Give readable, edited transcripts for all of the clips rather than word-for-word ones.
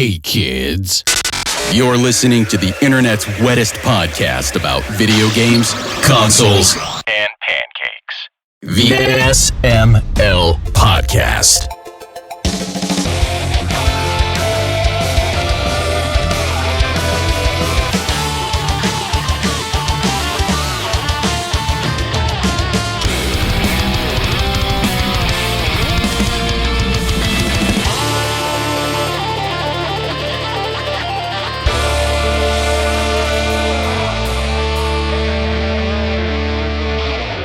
Hey kids, you're listening to the internet's wettest podcast about video games, consoles, and pancakes. The SML Podcast.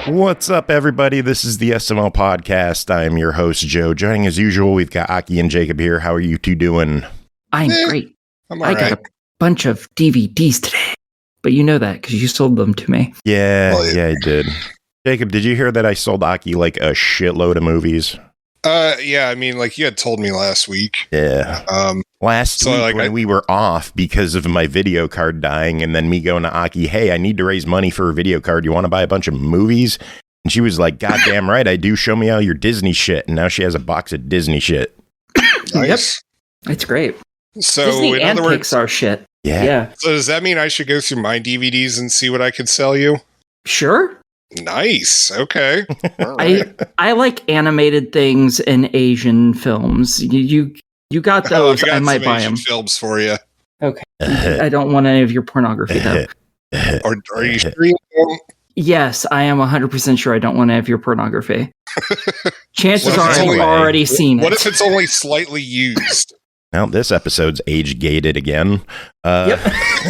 What's up, everybody? This is the SML Podcast. I am your host, Joe. Joining as usual, we've got Aki and Jacob here. How are you two doing? I'm great. I'm all right. Got a bunch of DVDs today, but you know that because you sold them to me. Yeah, I did. Jacob, did you hear that I sold Aki like a shitload of movies? Yeah, I mean, like you had told me last week. Yeah. Last week when we were off because of my video card dying and then me going to Aki, hey, I need to raise money for a video card. You want to buy a bunch of movies? And she was like, God damn right, I do. Show me all your Disney shit. And now she has a box of Disney shit. Nice. Yep. It's great. So Disney in and other words, Pixar shit. Yeah. So does that mean I should go through my DVDs and see what I could sell you? Sure. Nice. Okay. All right. I like animated things and Asian films. You got those. I got I might some buy Asian them. films for you. Okay. I don't want any of your pornography though. Are you sure you don't? Yes, I am 100% sure I don't want any of your pornography. Chances Well, are it's I've only- already seen What it. if it's only slightly used? Well, this episode's age-gated again. Yep.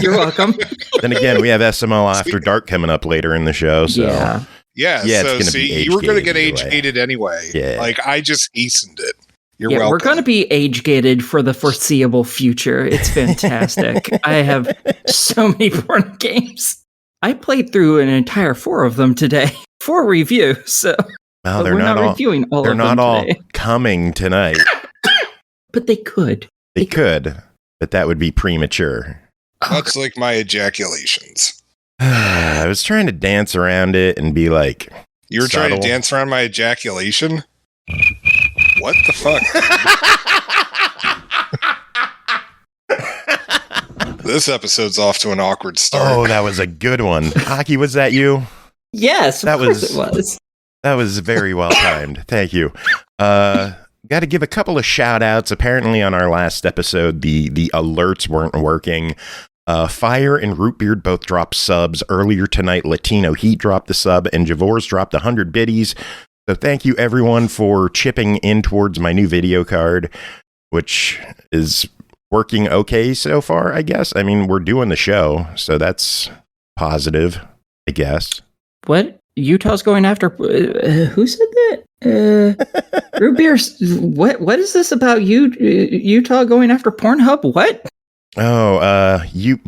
You're welcome. Then again, we have SML After Dark coming up later in the show. So. Yeah. Yeah, Yeah, it's so gonna be see, you were going to get age-gated age-gated anyway. Yeah. Like, I just hastened it. You're Yeah, welcome. we're going to be age-gated for the foreseeable future. It's fantastic. I have so many porn games. I played through an entire 4 of them today for review. So Well, but they're we're not all, reviewing all they're of not them all today. coming tonight. But they could. They could, but that would be premature. That's like my ejaculations. I was trying to dance around it and be like, You were trying subtle. to dance around my ejaculation? What the fuck? This episode's off to an awkward start. oh, that was a good one. Aki, was that you? Yes, That of course was- it was. That was very well timed. Thank you. Got to give a couple of shout outs. Apparently on our last episode, the alerts weren't working. Fire and Rootbeard both dropped subs. Earlier tonight, Latino Heat dropped the sub and Javor's dropped 100 biddies. So thank you everyone for chipping in towards my new video card, which is working okay so far, I guess. I mean, we're doing the show, so that's positive, I guess. What? Utah's going after... who said that? Root beer... What is this about Utah going after Pornhub? What? Oh, you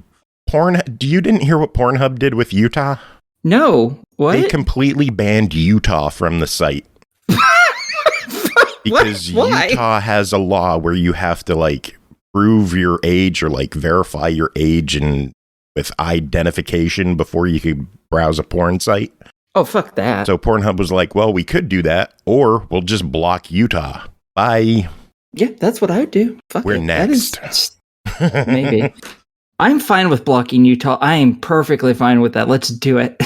didn't hear what Pornhub did with Utah? No. What? They completely banned Utah from the site. Because Why? Utah has a law where you have to like prove your age or like verify your age and with identification before you could browse a porn site. Oh, fuck that. So Pornhub was like, well, we could do that, or we'll just block Utah. Bye. Yeah, that's what I would do. Fuck We're it. next. Maybe. I'm fine with blocking Utah. I am perfectly fine with that. Let's do it.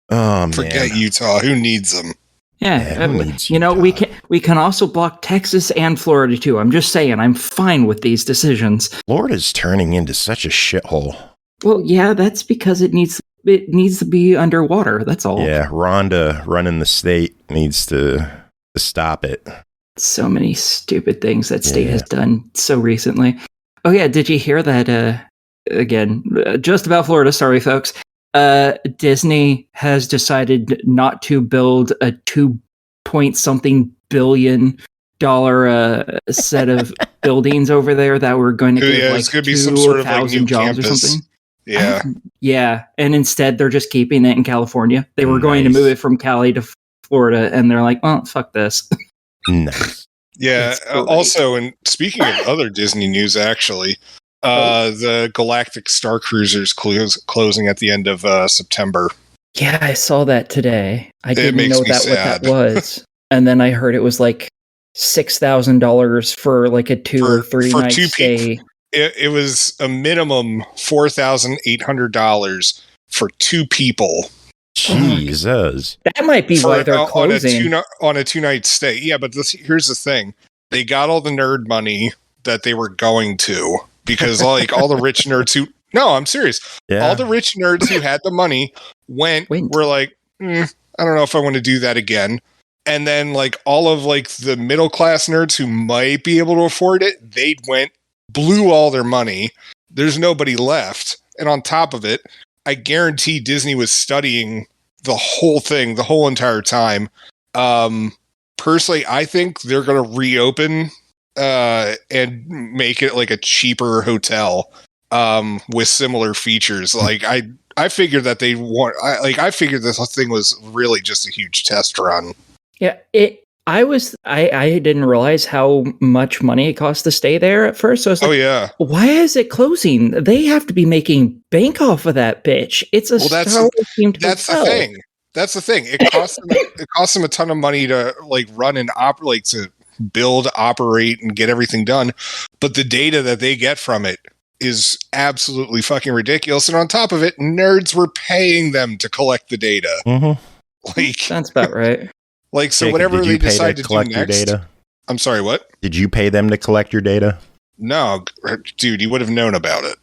Oh, man. Forget Utah. Who needs them? Yeah, who needs you know, Utah? we can also block Texas and Florida too. I'm just saying, I'm fine with these decisions. Florida's turning into such a shithole. Well, yeah, that's because it needs to be underwater. That's all. Yeah, Rhonda running the state needs to stop it. So many stupid things that state Yeah. has done so recently. Oh yeah, did you hear that? Again, just about Florida. Sorry, folks. Disney has decided not to build a 2-point-something billion dollar set of buildings over there that were going to give Yeah, like it's gonna be some sort of like 2,000 new jobs or campus. something. Yeah. Yeah, and instead they're just keeping it in California. They were going to Nice. move it from Cali to Florida, and they're like, "Well, fuck this." Nice. Yeah. It's great. Also, and speaking of other Disney news, actually, the Galactic Star Cruiser's closing at the end of September. Yeah, I saw that today. I It didn't makes know me what sad. that was. And then I heard it was like $6,000 for like a 2 or 3 night stay. It was a minimum $4,800 for 2 people. Jesus. That might be why they're closing. On a 2-night stay. Yeah, but here's the thing. They got all the nerd money that they were going to, because like all the rich nerds who... No, I'm serious. Yeah. All the rich nerds who had the money were like, I don't know if I want to do that again. And then like all of like the middle class nerds who might be able to afford it, they blew all their money. There's nobody left. And on top of it, I guarantee Disney was studying the whole thing the whole entire time. Personally, I think they're going to reopen and make it like a cheaper hotel with similar features. Like I figured that I figured this whole thing was really just a huge test run. Yeah, I didn't realize how much money it cost to stay there at first. So I was like, why is it closing? They have to be making bank off of that bitch. It's a Star Wars themed hotel. The thing. That's the thing. It costs them a ton of money to like run and operate, to build, operate, and get everything done. But the data that they get from it is absolutely fucking ridiculous. And on top of it, nerds were paying them to collect the data. Mm-hmm. Like, that's about right. Like, so whatever they decide to do next. Data? I'm sorry, what? Did you pay them to collect your data? No, dude, you would have known about it.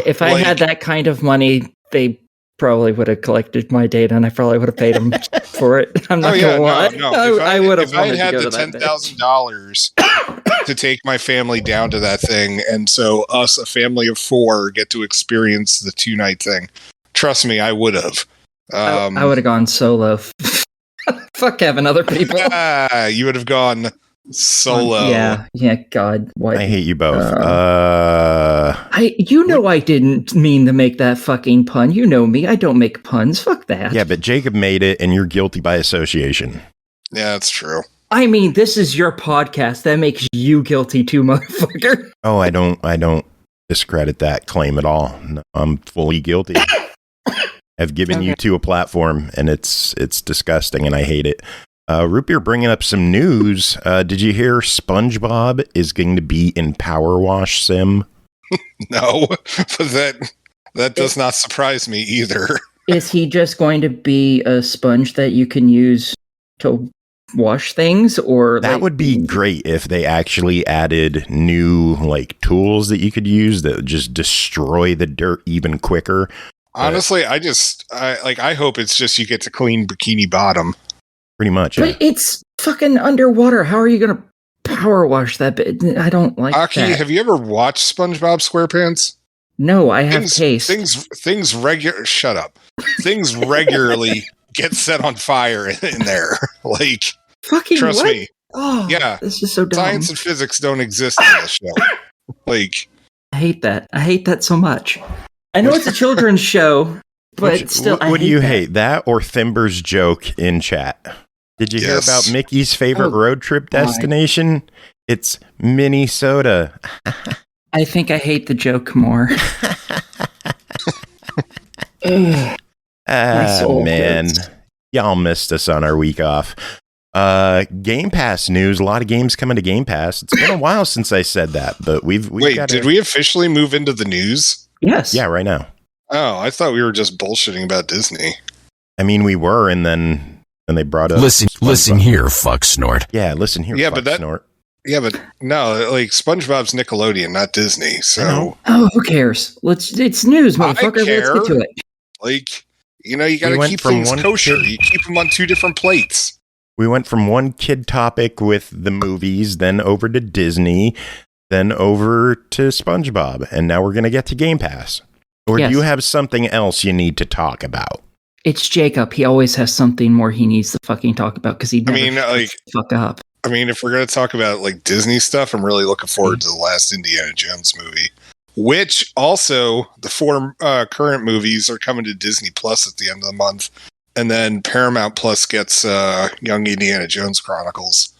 If I had that kind of money, they probably would have collected my data, and I probably would have paid them for it. I'm not gonna lie. No. I would have. If I had the $10,000 to take my family down to that thing, and so us, a family of 4, get to experience the 2-night thing. Trust me, I would have. I would have gone solo. Fuck having other people. You would have gone solo. Yeah, God. What? I hate you both. I didn't mean to make that fucking pun. You know me. I don't make puns. Fuck that. Yeah, but Jacob made it, and you're guilty by association. Yeah, that's true. I mean, this is your podcast. That makes you guilty too, motherfucker. Oh, I don't discredit that claim at all. No, I'm fully guilty. I've given you 2 a platform, and it's disgusting, and I hate it. Root Beer bringing up some news. Did you hear SpongeBob is going to be in Power Wash Sim? No, but that does not surprise me either. Is he just going to be a sponge that you can use to wash things, or that would be great if they actually added new like tools that you could use that would just destroy the dirt even quicker. Honestly, I hope it's just you get to clean Bikini Bottom. Pretty much. But it's fucking underwater. How are you going to power wash that bit? I don't like Aki, that. have you ever watched SpongeBob SquarePants? No, I have taste. Shut up. Things regularly get set on fire in there. Like, fucking trust what? me. Oh, yeah. This is so dumb. Science and physics don't exist in this show. Like, I hate that. I hate that so much. I know it's a children's show, but still, what do you hate? That or Thimber's joke in chat? Did you hear about Mickey's favorite road trip destination? It's Minnesota. I think I hate the joke more. Man. Y'all missed us on our week off. Game Pass news. A lot of games coming to Game Pass. It's been a while since I said that, but we've did we officially move into the news? Yes. Yeah, right now. Oh, I thought we were just bullshitting about Disney. I mean, we were, and then they brought up... Listen here, fuck snort. Yeah, listen here, fuck snort. Yeah, but no, like, SpongeBob's Nickelodeon, not Disney, so... Oh, who cares? It's news, motherfucker. Let's get to it. Like, you gotta keep things kosher. You keep them on 2 different plates. We went from one kid topic with the movies, then over to Disney, then over to SpongeBob, and now we're going to get to Game Pass. Or do you have something else you need to talk about? It's Jacob. He always has something more he needs to fucking talk about because he never fuck up. I mean, if we're going to talk about like Disney stuff, I'm really looking forward to the last Indiana Jones movie, which also the 4 current movies are coming to Disney Plus at the end of the month. And then Paramount Plus gets Young Indiana Jones Chronicles.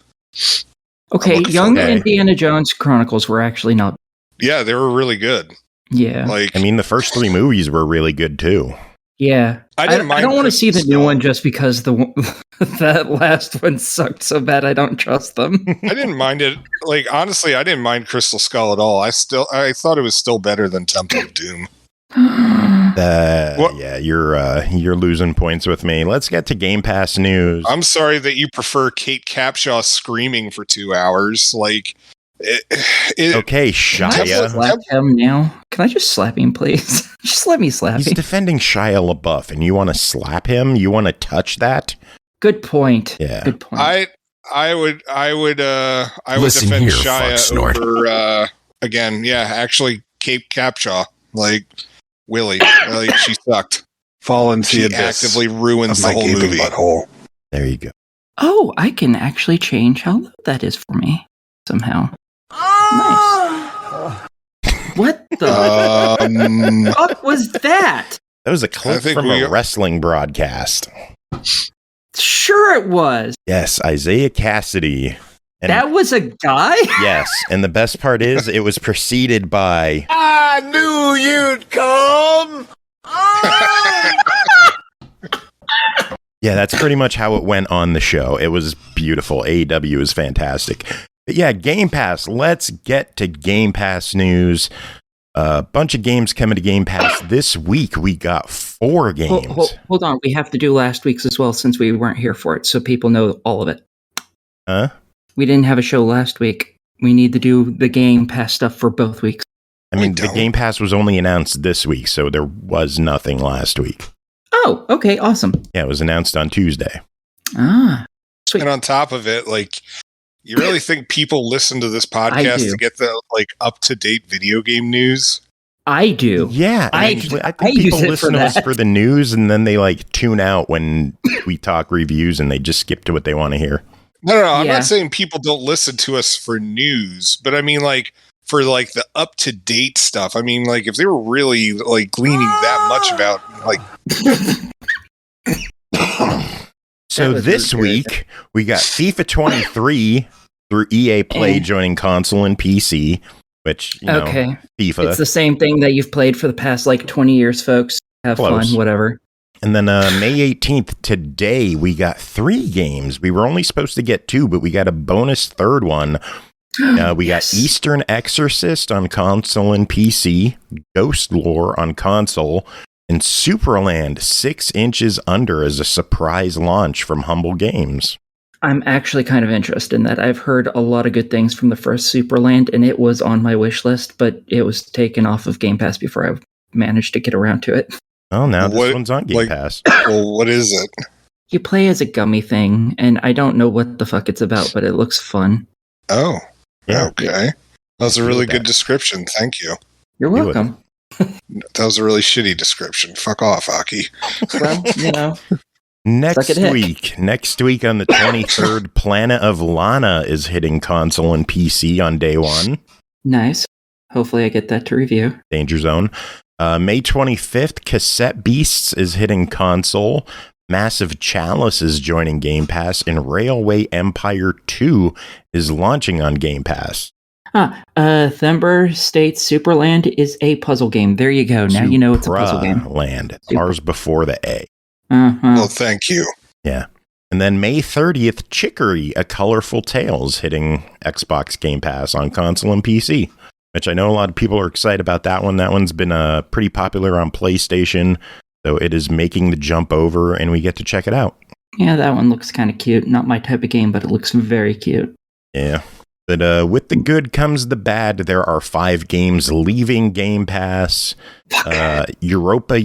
Okay, Young Indiana Jones Chronicles were actually not... Yeah, they were really good. Yeah. I mean, the first 3 movies were really good, too. Yeah, I didn't mind I don't want to see the Crystal new one Skull. just because that last one sucked so bad. I don't trust them. I didn't mind it. Like, honestly, I didn't mind Crystal Skull at all. I thought it was still better than Temple of Doom. Yeah, you're losing points with me. Let's get to Game Pass news. I'm sorry that you prefer Kate Capshaw screaming for 2 hours. Like, okay, Shia. Slap him now. Can I just slap him, please? Just let me slap He's him. defending Shia LaBeouf, and you want to slap him? You want to touch that? Good point. Yeah. Good point. I would Listen defend here, Shia fuck snort. over again. Yeah, actually, Kate Capshaw, like Willie, like she sucked. Fall into She the abyss actively ruins of the my whole gaping movie. butthole. There you go. Oh, I can actually change how low that is for me somehow. Nice. What the fuck was that? That was a clip think from we- a wrestling broadcast. Sure, it was. Yes, Isaiah Cassidy. And That was a guy? yes, and the best part is it was preceded by I knew you'd come. yeah, that's pretty much how it went on the show. It was beautiful. AEW is fantastic. But yeah, Game Pass. Let's get to Game Pass news. A bunch of games coming to Game Pass this week. We got 4 games. Hold on. We have to do last week's as well since we weren't here for it, so people know all of it. Huh? We didn't have a show last week. We need to do the Game Pass stuff for both weeks. I mean, the Game Pass was only announced this week, so there was nothing last week. Oh, okay, awesome. Yeah, it was announced on Tuesday. Ah, sweet. And on top of it, like, you really think people listen to this I podcast do. to get the like up to date video game news? I do. Yeah, I actually, I I think use people it listen for to us that. for the news, and then they like tune out when we talk reviews, and they just skip to what they want to hear. No. I'm Yeah. not saying people don't listen to us for news, but I mean, like, for like the up to date stuff. I mean, like, if they were really like gleaning that much about like. So That was this really week we got FIFA 23 through EA Play joining console and PC, which Okay. FIFA, It's the same thing that you've played for the past like 20 years, folks. Have Close. fun, whatever. and then May 18th today we got 3 games. We were only supposed to get 2, but we got a bonus third one. We Yes. got Eastern Exorcist on console and PC, Ghost Lore on console, and Superland 6 inches under as a surprise launch from Humble Games. I'm actually kind of interested in that. I've heard a lot of good things from the first Superland, and it was on my wish list, but it was taken off of Game Pass before I managed to get around to it. Oh, now this What- one's on Game like- Pass. Well, what is it? You play as a gummy thing, and I don't know what the fuck it's about, but it looks fun. Oh, Yeah. okay. That was a Deal really with good that. description. Thank you. You're Deal with welcome. That was a really shitty description. Fuck off, Aki. Well, you know. Next Suck it, Hick. week on the 23rd, Planet of Lana is hitting console and PC on day 1. Nice. Hopefully I get that to review. Danger Zone. May 25th, Cassette Beasts is hitting console. Massive Chalice is joining Game Pass, and Railway Empire 2 is launching on Game Pass. Thember states Superland is a puzzle game. There you go. Now you know it's a puzzle game. Land. Super. R's before the A. Uh-huh. Well, thank you. Yeah. And then May 30th, Chicory, A Colorful Tales, hitting Xbox Game Pass on console and PC, which I know a lot of people are excited about that one. That one's been pretty popular on PlayStation, so it is making the jump over, and we get to check it out. Yeah, that one looks kind of cute. Not my type of game, but it looks very cute. Yeah. But with the good comes the bad. There are 5 games leaving Game Pass. Europa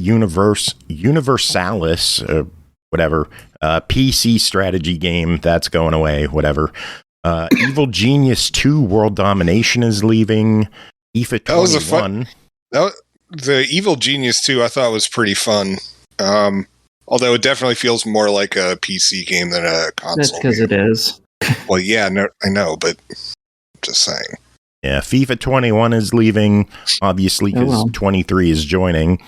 Universalis, whatever. PC strategy game, that's going away, whatever. Evil Genius 2 World Domination is leaving. FIFA 21. That was a fun. The Evil Genius 2 I thought was pretty fun. Although it definitely feels more like a PC game than a console. That's because it is. Well, yeah, no, I know, but I'm just saying. Yeah, FIFA 21 is leaving, obviously, because 23 is joining.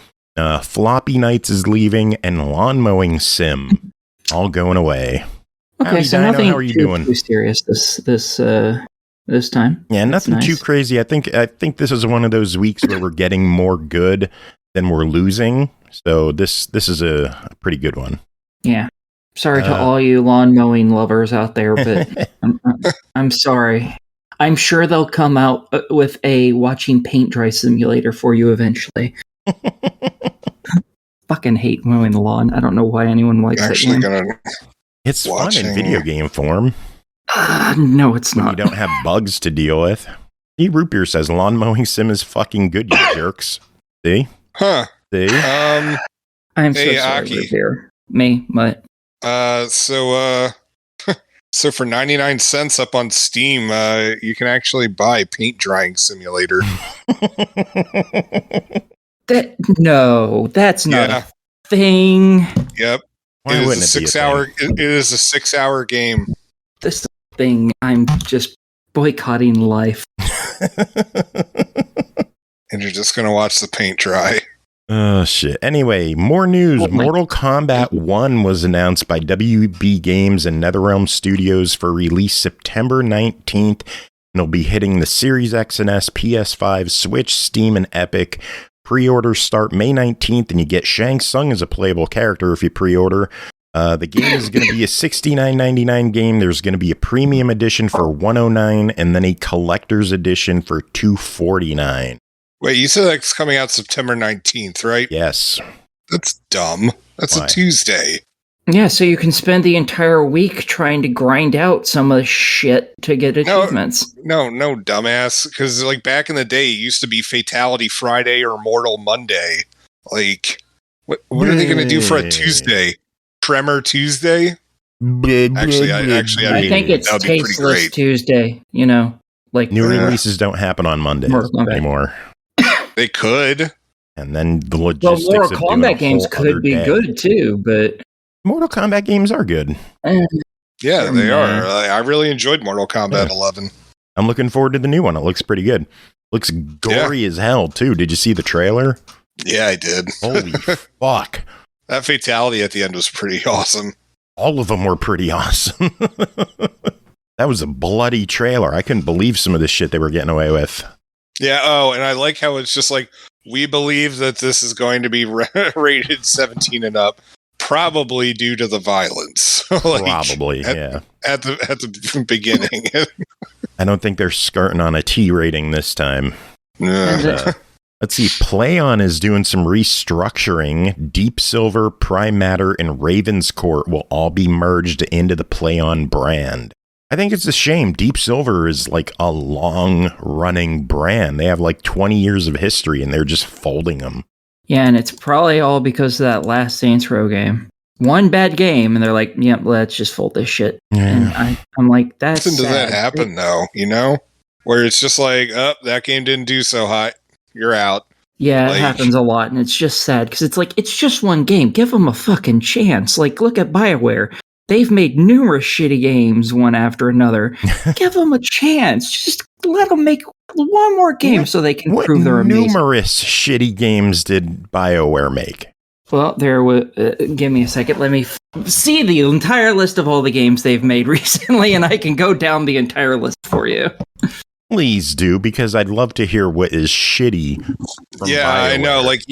Floppy Nights is leaving, and Lawn Mowing Sim all going away. Okay, Howdy, so Dino, nothing how are you doing? too serious this time. Yeah, That's nothing too nice. crazy. I think this is one of those weeks where we're getting more good then we're losing. So this is a pretty good one. Yeah. Sorry to all you lawn mowing lovers out there, but I'm sorry. I'm sure they'll come out with a watching paint dry simulator for you eventually. Fucking hate mowing the lawn. I don't know why anyone likes it. It's fun in video game form. No, it's when not. You don't have bugs to deal with. Root Beer says lawn mowing sim is fucking good, you jerks. See? Huh. See? I'm so sorry, Root Beer. Me, what? So for 99 cents up on Steam, you can actually buy Paint Drying Simulator. That's not a thing. Yep. It is a 6-hour game. This thing, I'm just boycotting life. And you're just gonna watch the paint dry. Oh, shit. Anyway, more news. Mortal Kombat 1 was announced by WB Games and NetherRealm Studios for release September 19th. And it'll be hitting the Series X and S, PS5, Switch, Steam, and Epic. Pre-orders start May 19th, and you get Shang Tsung as a playable character if you pre-order. The game is going to be a $69.99 game. There's going to be a premium edition for $109, and then a collector's edition for $249. Wait, you said that's coming out September 19th, right? Yes. That's dumb. That's a Tuesday. Yeah, so you can spend the entire week trying to grind out some of the shit to get achievements. No, dumbass. Because, like, back in the day, it used to be Fatality Friday or Mortal Monday. Like, what are they going to do for a Tuesday? Tremor Tuesday? Actually, I think it's Tasteless Tuesday, you know. Like new releases don't happen on Mondays anymore. They could. And then the logistics of Mortal Kombat games could be good too, but Mortal Kombat games are good. Yeah, they are. I really enjoyed Mortal Kombat 11. I'm looking forward to the new one. It looks pretty good. Looks gory as hell too. Did you see the trailer? Yeah, I did. Holy fuck. That fatality at the end was pretty awesome. All of them were pretty awesome. That was a bloody trailer. I couldn't believe some of the shit they were getting away with. Yeah, and I like how it's just like, we believe that this is going to be rated 17 and up, probably due to the violence. Probably, yeah. At the beginning. I don't think they're skirting on a T rating this time. Let's see, PlayOn is doing some restructuring. Deep Silver, Prime Matter, and Raven's Court will all be merged into the PlayOn brand. I think it's a shame. Deep Silver is like a long-running brand. They have like 20 years of history, and they're just folding them. Yeah, and it's probably all because of that last Saints Row game. One bad game, and they're like, yep, let's just fold this shit. Yeah. And I'm like, that's sad. Does that happen, though, you know? Where it's just like, that game didn't do so hot. You're out. Yeah, it happens a lot, and it's just sad, because it's like, it's just one game. Give them a fucking chance. Like, look at BioWare. They've made numerous shitty games one after another. Give them a chance. Just let them make one more game so they can prove they're amazing. Numerous shitty games did BioWare make? Well, give me a second. Let me see the entire list of all the games they've made recently, and I can go down the entire list for you. Please do, because I'd love to hear what is shitty from BioWare. I know. Like,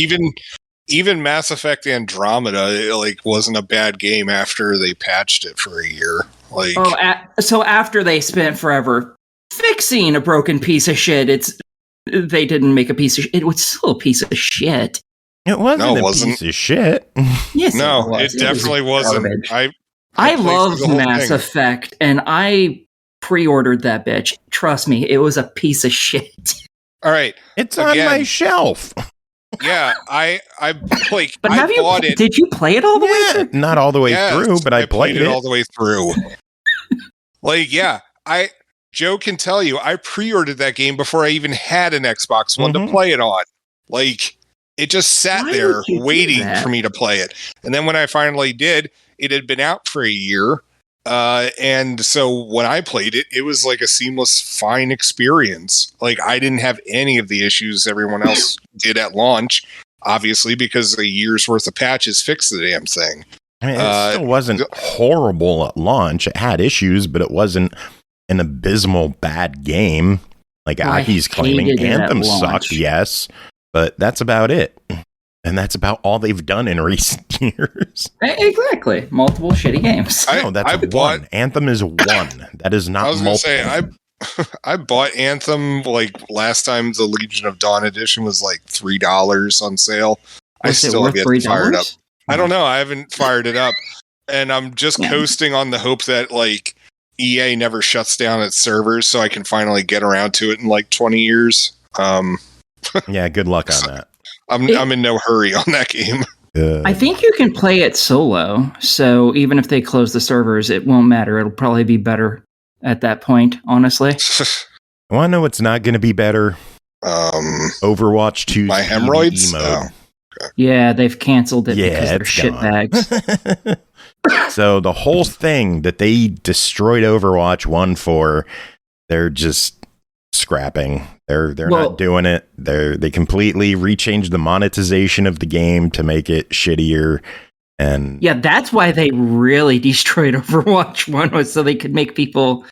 even Mass Effect Andromeda, wasn't a bad game after they patched it for a year. So after they spent forever fixing a broken piece of shit, they didn't make a piece of shit. It was still a piece of shit. It wasn't piece of shit. Yes, no, it definitely wasn't. I love Mass Effect, and I pre-ordered that bitch. Trust me, it was a piece of shit. All right, it's on my shelf. Yeah, I but bought it. Did you play it all the way through? Not all the way through, but I played it all the way through. Joe can tell you, I pre-ordered that game before I even had an Xbox One to play it on. It just sat there waiting for me to play it. And then when I finally did, it had been out for a year. And so when I played it, it was like a seamless, fine experience. I didn't have any of the issues everyone else did at launch, obviously, because a year's worth of patches fixed the damn thing. I mean, it still wasn't horrible at launch. It had issues, but it wasn't an abysmal bad game like Aki's claiming. Anthem sucked, yes, but that's about it. And that's about all they've done in recent years. Exactly. Multiple shitty games. No, that's one. Anthem is one. That is not multiple. I was going to say, I bought Anthem like last time the Legion of Dawn edition was like $3 on sale. I still have yet to fire it up. I don't know. I haven't fired it up. And I'm just coasting on the hope that like EA never shuts down its servers so I can finally get around to it in like 20 years. Yeah, good luck on that. I'm in no hurry on that game. I think you can play it solo, so even if they close the servers, it won't matter. It'll probably be better at that point, honestly. I want to know what's not going to be better. Overwatch 2's my hemorrhoids mode. Oh. Okay. Yeah, they've canceled it because they're shitbags. So the whole thing that they destroyed Overwatch 1 for, they're just scrapping. They're not doing it. They completely rechanged the monetization of the game to make it shittier. And yeah, that's why they really destroyed Overwatch 1 was so they could make people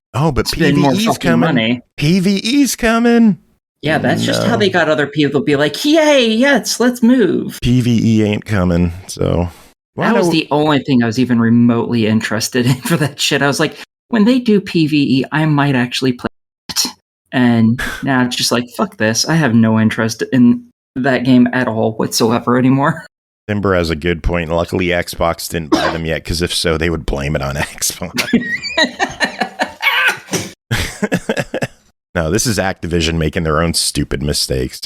spend more fucking money. PvE's coming. Yeah, that's just how they got other people to be like, yay, yes, let's move. PvE ain't coming, so... That was the only thing I was even remotely interested in for that shit. I was like, when they do PvE, I might actually play it. And now it's just like, fuck this. I have no interest in that game at all whatsoever anymore. Timber has a good point. Luckily, Xbox didn't buy them yet, because if so, they would blame it on Xbox. No, this is Activision making their own stupid mistakes.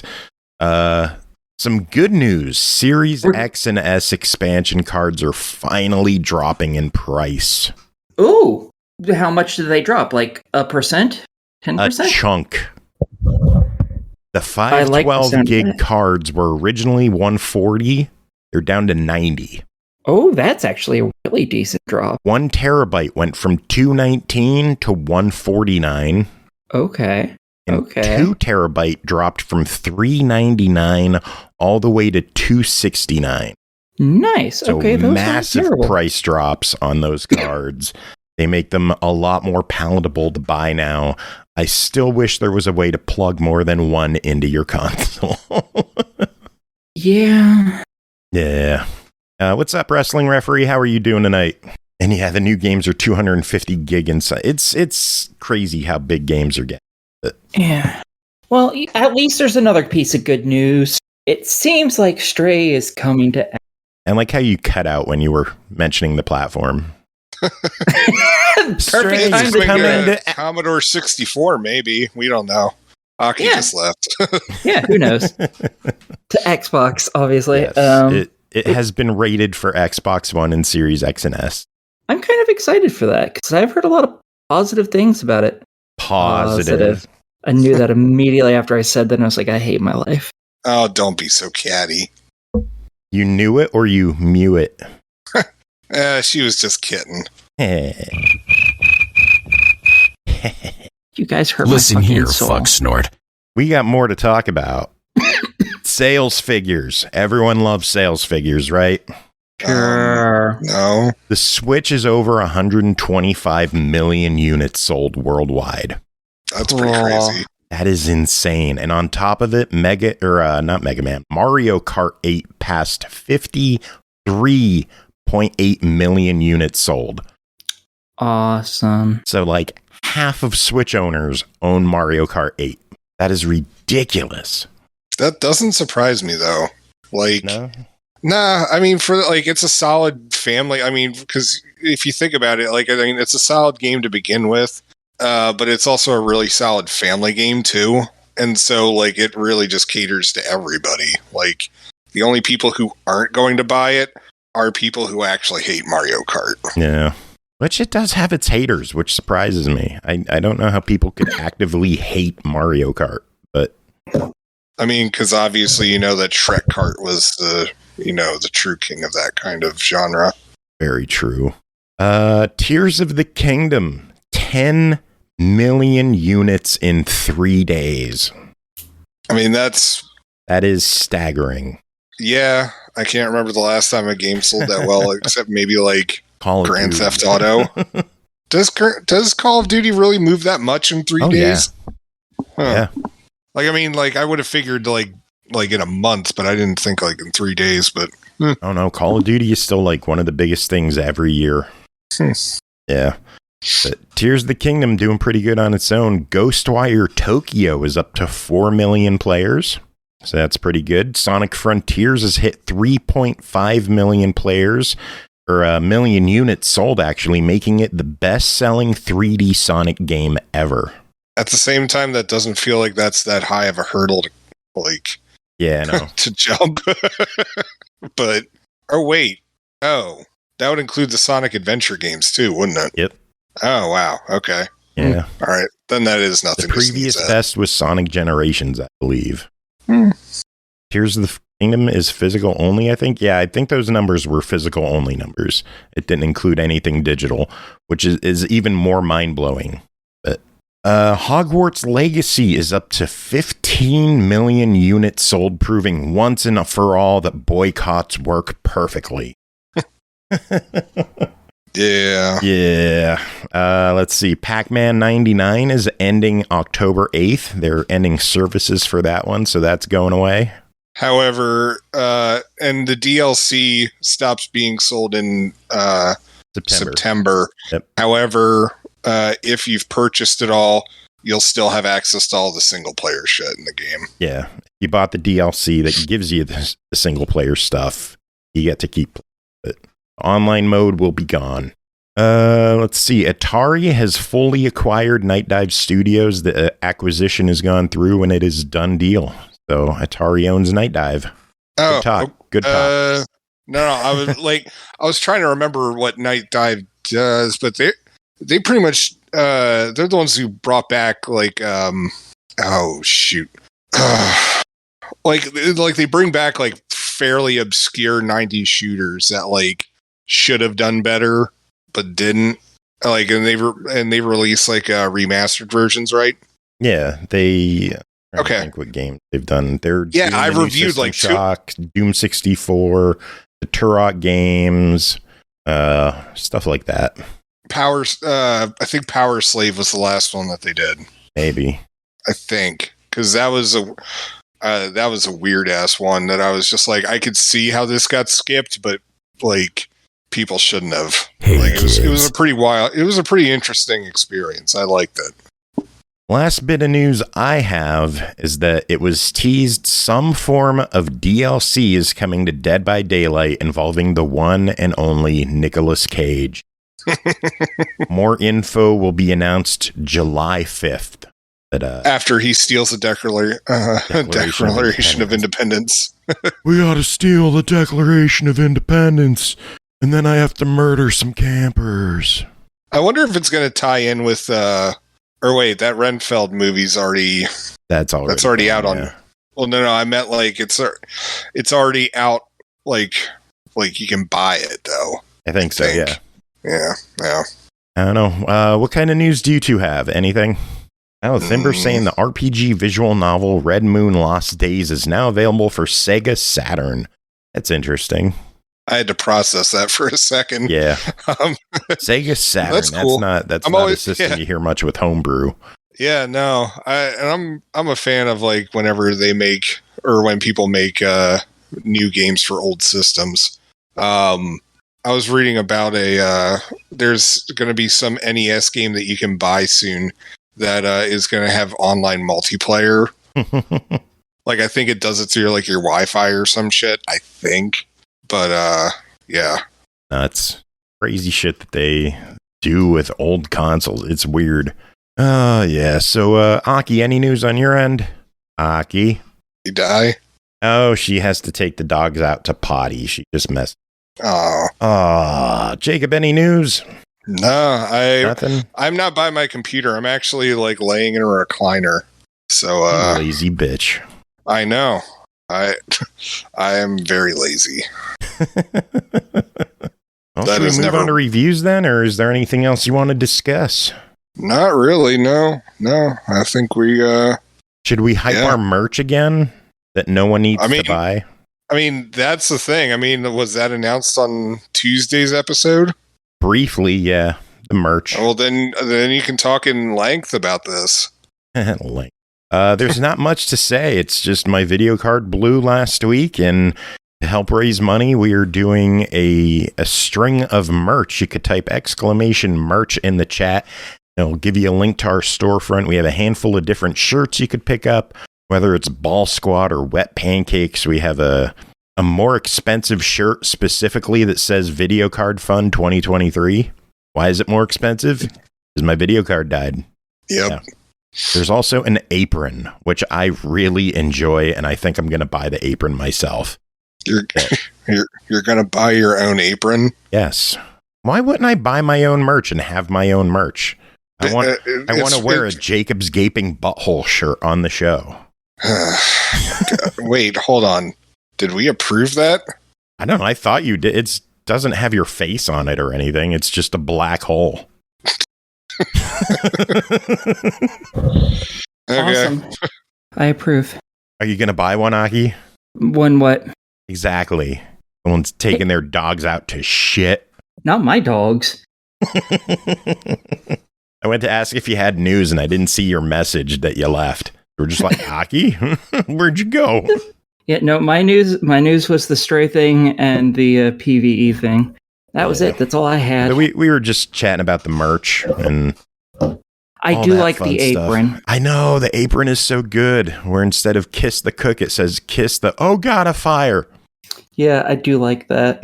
Some good news. Series X and S expansion cards are finally dropping in price. Ooh, how much did they drop? Like 1%? 10%? A chunk. The 512 gig cards were originally $140. They're down to $90. Oh, that's actually a really decent drop. 1 terabyte went from $219 to $149. Okay. And 2 terabyte dropped from $399 all the way to $269. Nice. So okay, those massive price drops on those cards. They make them a lot more palatable to buy now. I still wish there was a way to plug more than one into your console. Yeah. Yeah. What's up, wrestling referee? How are you doing tonight? And yeah, the new games are 250 gig inside. It's crazy how big games are getting. Yeah. Well, at least there's another piece of good news. It seems like Stray is coming to... And like how you cut out when you were mentioning the platform. Perfect time to come into Commodore 64, maybe. We don't know. Aki just left. Yeah, who knows? To Xbox, obviously. Yes, it has been rated for Xbox One and Series X and S. I'm kind of excited for that, because I've heard a lot of positive things about it. Positive. I knew that immediately after I said that, and I was like, I hate my life. Oh, don't be so catty. You knew it or you mew it? She was just kidding. You guys hurt Listen my fucking here, soul. fuck snort. We got more to talk about. Sales figures. Everyone loves sales figures, right? Sure. No. The Switch is over 125 million units sold worldwide. That's pretty crazy. That is insane. And on top of it, Mario Kart 8 passed 53.8 million units sold. Awesome. So like half of Switch owners own Mario Kart 8. That is ridiculous. That doesn't surprise me though. Like, no? Nah, I mean, for like, it's a solid family. I mean, because if you think about it, like, I mean, it's a solid game to begin with, but it's also a really solid family game too. And so, like, it really just caters to everybody. Like, the only people who aren't going to buy it are people who actually hate Mario Kart. Yeah. Which it does have its haters, which surprises me. I don't know how people could actively hate Mario Kart, but... I mean, because obviously you know that Shrek Kart was the true king of that kind of genre. Very true. Tears of the Kingdom. 10 million units in 3 days. I mean, that is staggering. Yeah, I can't remember the last time a game sold that well, except maybe like Grand Theft Auto. Does Call of Duty really move that much in 3 days? Yeah. Huh. Yeah. Like, I mean, like, I would have figured, like, like in a month, but I didn't think like in 3 days. But oh no, Call of Duty is still like one of the biggest things every year. Yeah. But Tears of the Kingdom doing pretty good on its own. Ghostwire Tokyo is up to 4 million players. So that's pretty good. Sonic Frontiers has hit 3.5 million players, or a million units sold, actually, making it the best-selling 3D Sonic game ever. At the same time, that doesn't feel like that's that high of a hurdle to, like, yeah, no. to jump. But, oh, wait. Oh, that would include the Sonic Adventure games, too, wouldn't it? Yep. Oh, wow. Okay. Yeah. All right. Then that is nothing. The previous best was Sonic Generations, I believe. Hmm. Tears of the Kingdom is physical only, I think. Yeah, I think those numbers were physical only numbers. It didn't include anything digital, which is even more mind-blowing. But Hogwarts Legacy is up to 15 million units sold, proving once and for all that boycotts work perfectly. Yeah. Yeah. Let's see. Pac-Man 99 is ending October 8th. They're ending services for that one, so that's going away. However, and the DLC stops being sold in September. Yep. However, if you've purchased it all, you'll still have access to all the single-player shit in the game. Yeah. You bought the DLC that gives you the single-player stuff. You get to keep it. Online mode will be gone. Let's see. Atari has fully acquired Night Dive Studios. The acquisition has gone through and it is done deal. So Atari owns Night Dive. Good talk. Good talk. No, I was trying to remember what Night Dive does, but they pretty much they're the ones who brought back like oh shoot. Like they bring back like fairly obscure 90s shooters that like should have done better but didn't, like, and they released like remastered versions, right? Yeah, they okay. I think what game they've done. They're I've reviewed like Shock, Doom 64, the Turok games, stuff like that. I think Power Slave was the last one that they did. Maybe. I think because that was a weird ass one that I was just like, I could see how this got skipped, but like people shouldn't have. Hey, like it was a pretty interesting experience. I liked it. Last bit of news I have is that it was teased some form of DLC is coming to Dead by Daylight involving the one and only Nicolas Cage. More info will be announced July 5th. But, after he steals the Declaration of Independence. We gotta steal the Declaration of Independence, and then I have to murder some campers. I wonder if it's going to tie in with, or wait, that Renfeld movie's already... That's already out on... Well, no, I meant like it's already out, like you can buy it, though. I think so, yeah. Yeah. I don't know. What kind of news do you two have? Anything? Oh, Thimber saying the RPG visual novel Red Moon Lost Days is now available for Sega Saturn. That's interesting. I had to process that for a second. Yeah. Sega Saturn. That's cool. That's not a system you hear much with homebrew. Yeah, no. I'm a fan of like whenever they make or when people make new games for old systems. I was reading about there's going to be some NES game that you can buy soon that is going to have online multiplayer. Like, I think it does it through like your Wi-Fi or some shit, I think. But, yeah. That's crazy shit that they do with old consoles. It's weird. Yeah. So, Aki, any news on your end? Aki? You die? Oh, she has to take the dogs out to potty. She just messed. Oh. Jacob, any news? No, Nothing? I'm not by my computer. I'm actually like laying in a recliner. So, lazy bitch. I know. I am very lazy. Well, should we move on to reviews then, or is there anything else you want to discuss? Not really. No. I think we should we hype our merch again that no one needs to buy? I mean, that's the thing. I mean, was that announced on Tuesday's episode? Briefly, yeah. The merch. Well, then you can talk in length about this. Length. There's not much to say. It's just my video card blew last week, and to help raise money, we are doing a string of merch. You could type !merch in the chat. It'll give you a link to our storefront. We have a handful of different shirts you could pick up, whether it's Ball Squad or Wet Pancakes. We have a more expensive shirt specifically that says Video Card Fund 2023. Why is it more expensive? Because my video card died. Yep. Yeah. There's also an apron, which I really enjoy, and I think I'm going to buy the apron myself. You're going to buy your own apron? Yes. Why wouldn't I buy my own merch and have my own merch? I want to wear a Jacob's Gaping Butthole shirt on the show. Wait, hold on. Did we approve that? I don't know. I thought you did. It doesn't have your face on it or anything. It's just a black hole. Okay. Awesome. I approve. Are you going to buy one, Aki? One what? Exactly. Someone's taking their dogs out to shit. Not my dogs. I went to ask if you had news, and I didn't see your message that you left. You were just like, Aki, where'd you go? Yeah, no, my news was the stray thing and the PvE thing. That was it. That's all I had. We were just chatting about the merch, and I do like the apron. Stuff. I know, the apron is so good, where instead of kiss the cook, it says kiss the, oh god, a fire. Yeah, I do like that.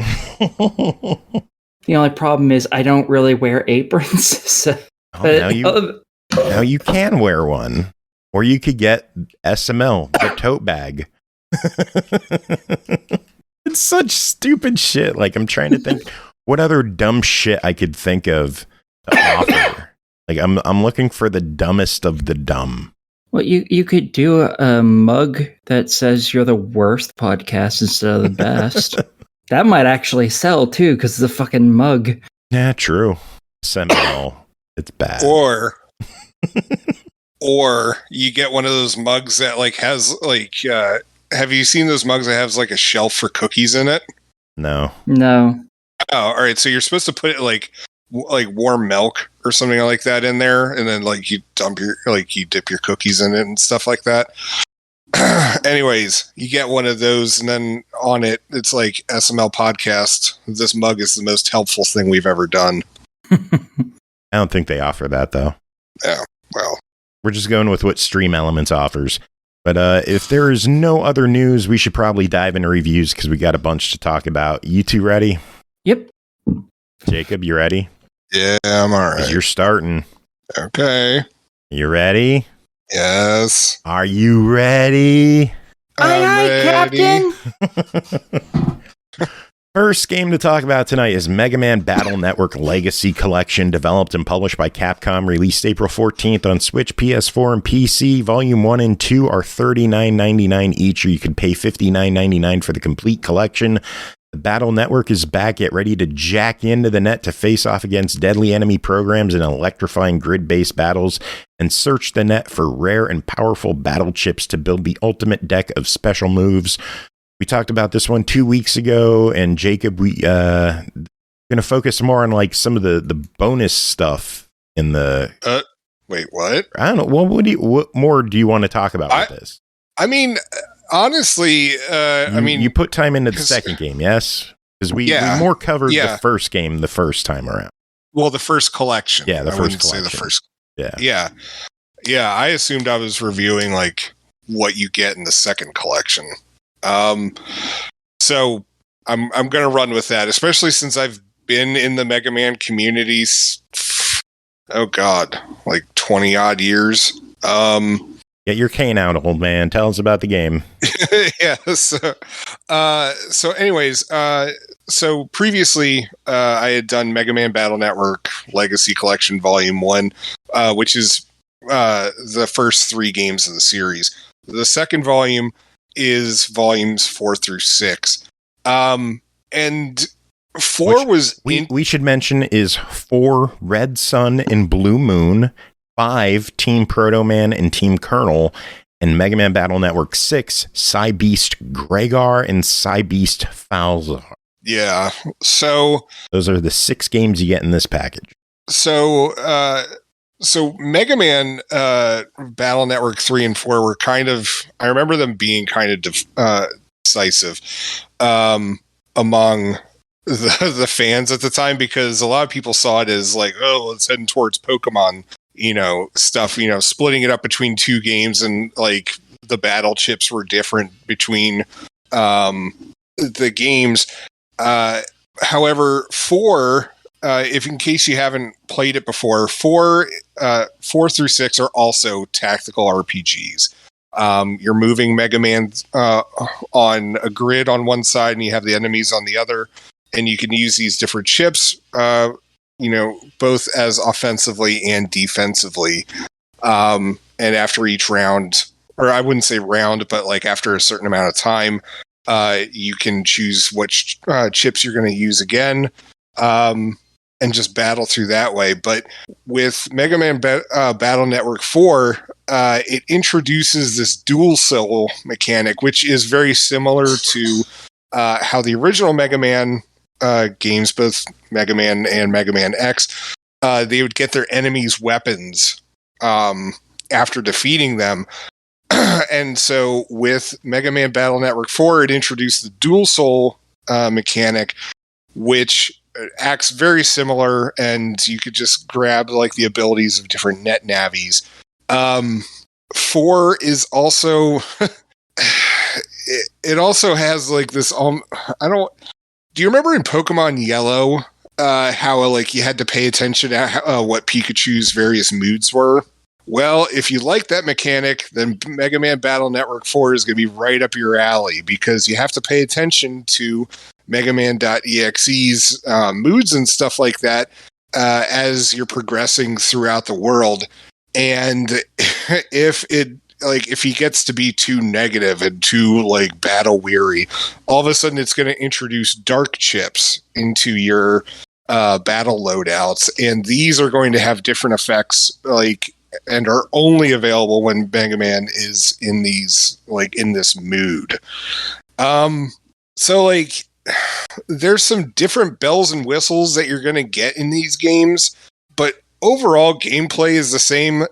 The only problem is I don't really wear aprons. So, now you can wear one. Or you could get SML, the tote bag. It's such stupid shit. Like, I'm trying to think what other dumb shit I could think of to offer. Like, I'm looking for the dumbest of the dumb. Well, you could do a mug that says you're the worst podcast instead of the best. That might actually sell too, because it's a fucking mug. Yeah, true. SML. It's bad. Or you get one of those mugs that like has like have you seen those mugs that has like a shelf for cookies in it? No. Oh, all right. So you're supposed to put it like warm milk or something like that in there, and then like you dip your cookies in it and stuff like that. Anyways, you get one of those, and then on it, it's like SML podcast. This mug is the most helpful thing we've ever done. I don't think they offer that though. Yeah. Well, we're just going with what Stream Elements offers. But if there is no other news, we should probably dive into reviews because we got a bunch to talk about. You two ready? Yep. Jacob, you ready? Yeah, I'm all right. You're starting. Okay. You ready? Yes. Are you ready? Aye, Captain. First game to talk about tonight is Mega Man Battle Network Legacy Collection, developed and published by Capcom, released April 14th on Switch, PS4, and PC. Volume 1 and 2 are $39.99 each, or you can pay $59.99 for the complete collection. The Battle Network is back. Get ready to jack into the net to face off against deadly enemy programs in electrifying grid-based battles, and search the net for rare and powerful battle chips to build the ultimate deck of special moves. We talked about this one 2 weeks ago, and Jacob, we going to focus more on like some of the bonus stuff in the. Wait, what? I don't know. Well, what more do you want to talk about with this? I mean, honestly, I mean, you put time into the second game, yes? Because we more covered the first game the first time around. Well, the first collection. Yeah, the first collection. Say the first. Yeah. I assumed I was reviewing like what you get in the second collection. So I'm going to run with that, especially since I've been in the Mega Man community. Oh God, like 20 odd years. Get your cane out, old man. Tell us about the game. Yeah. So anyways, so previously, I had done Mega Man Battle Network Legacy Collection Volume 1, which is, the first 3 games of the series. The second volume is volumes 4 through 6. And 4 was we should mention is 4 Red Sun and Blue Moon, 5 Team Proto Man and Team Colonel, and Mega Man Battle Network 6 Psybeast Gregar and Psybeast Falzar. Yeah. So those are the 6 games you get in this package. So So Mega Man Battle Network 3 and 4 were kind of, I remember them being kind of decisive among the fans at the time, because a lot of people saw it as like, oh, it's heading towards Pokemon, stuff, splitting it up between two games, and like the battle chips were different between the games. However, 4, if in case you haven't played it before, 4 through 6 are also tactical RPGs. You're moving Mega Man on a grid on one side, and you have the enemies on the other, and you can use these different chips, both as offensively and defensively. And after each round, or I wouldn't say round, but like after a certain amount of time, you can choose which chips you're going to use again, and just battle through that way. But with Mega Man Battle Network 4, it introduces this dual soul mechanic, which is very similar to how the original Mega Man games, both Mega Man and Mega Man X, they would get their enemies' weapons after defeating them. And so with Mega Man Battle Network 4, it introduced the dual soul mechanic, which acts very similar, and you could just grab like the abilities of different net navies. 4 is also it also has like this do you remember in Pokemon Yellow how like you had to pay attention to what Pikachu's various moods were? Well, if you like that mechanic, then Mega Man Battle Network 4 is going to be right up your alley, because you have to pay attention to Mega Man.exe's moods and stuff like that as you're progressing throughout the world. And if he gets to be too negative and too like battle weary, all of a sudden it's going to introduce dark chips into your battle loadouts, and these are going to have different effects, and are only available when Mega Man is in these, in this mood. So there's some different bells and whistles that you're going to get in these games, but overall gameplay is the same.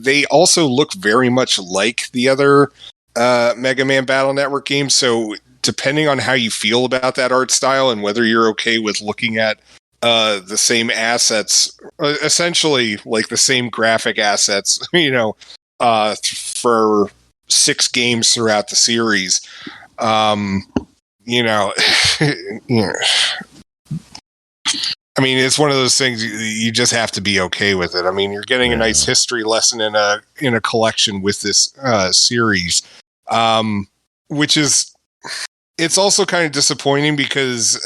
They also look very much like the other Mega Man Battle Network games, so depending on how you feel about that art style and whether you're okay with looking at the same assets, essentially like the same graphic assets, for 6 games throughout the series. I mean, it's one of those things you just have to be okay with it. I mean, you're getting a nice history lesson in a collection with this series, which is, it's also kind of disappointing because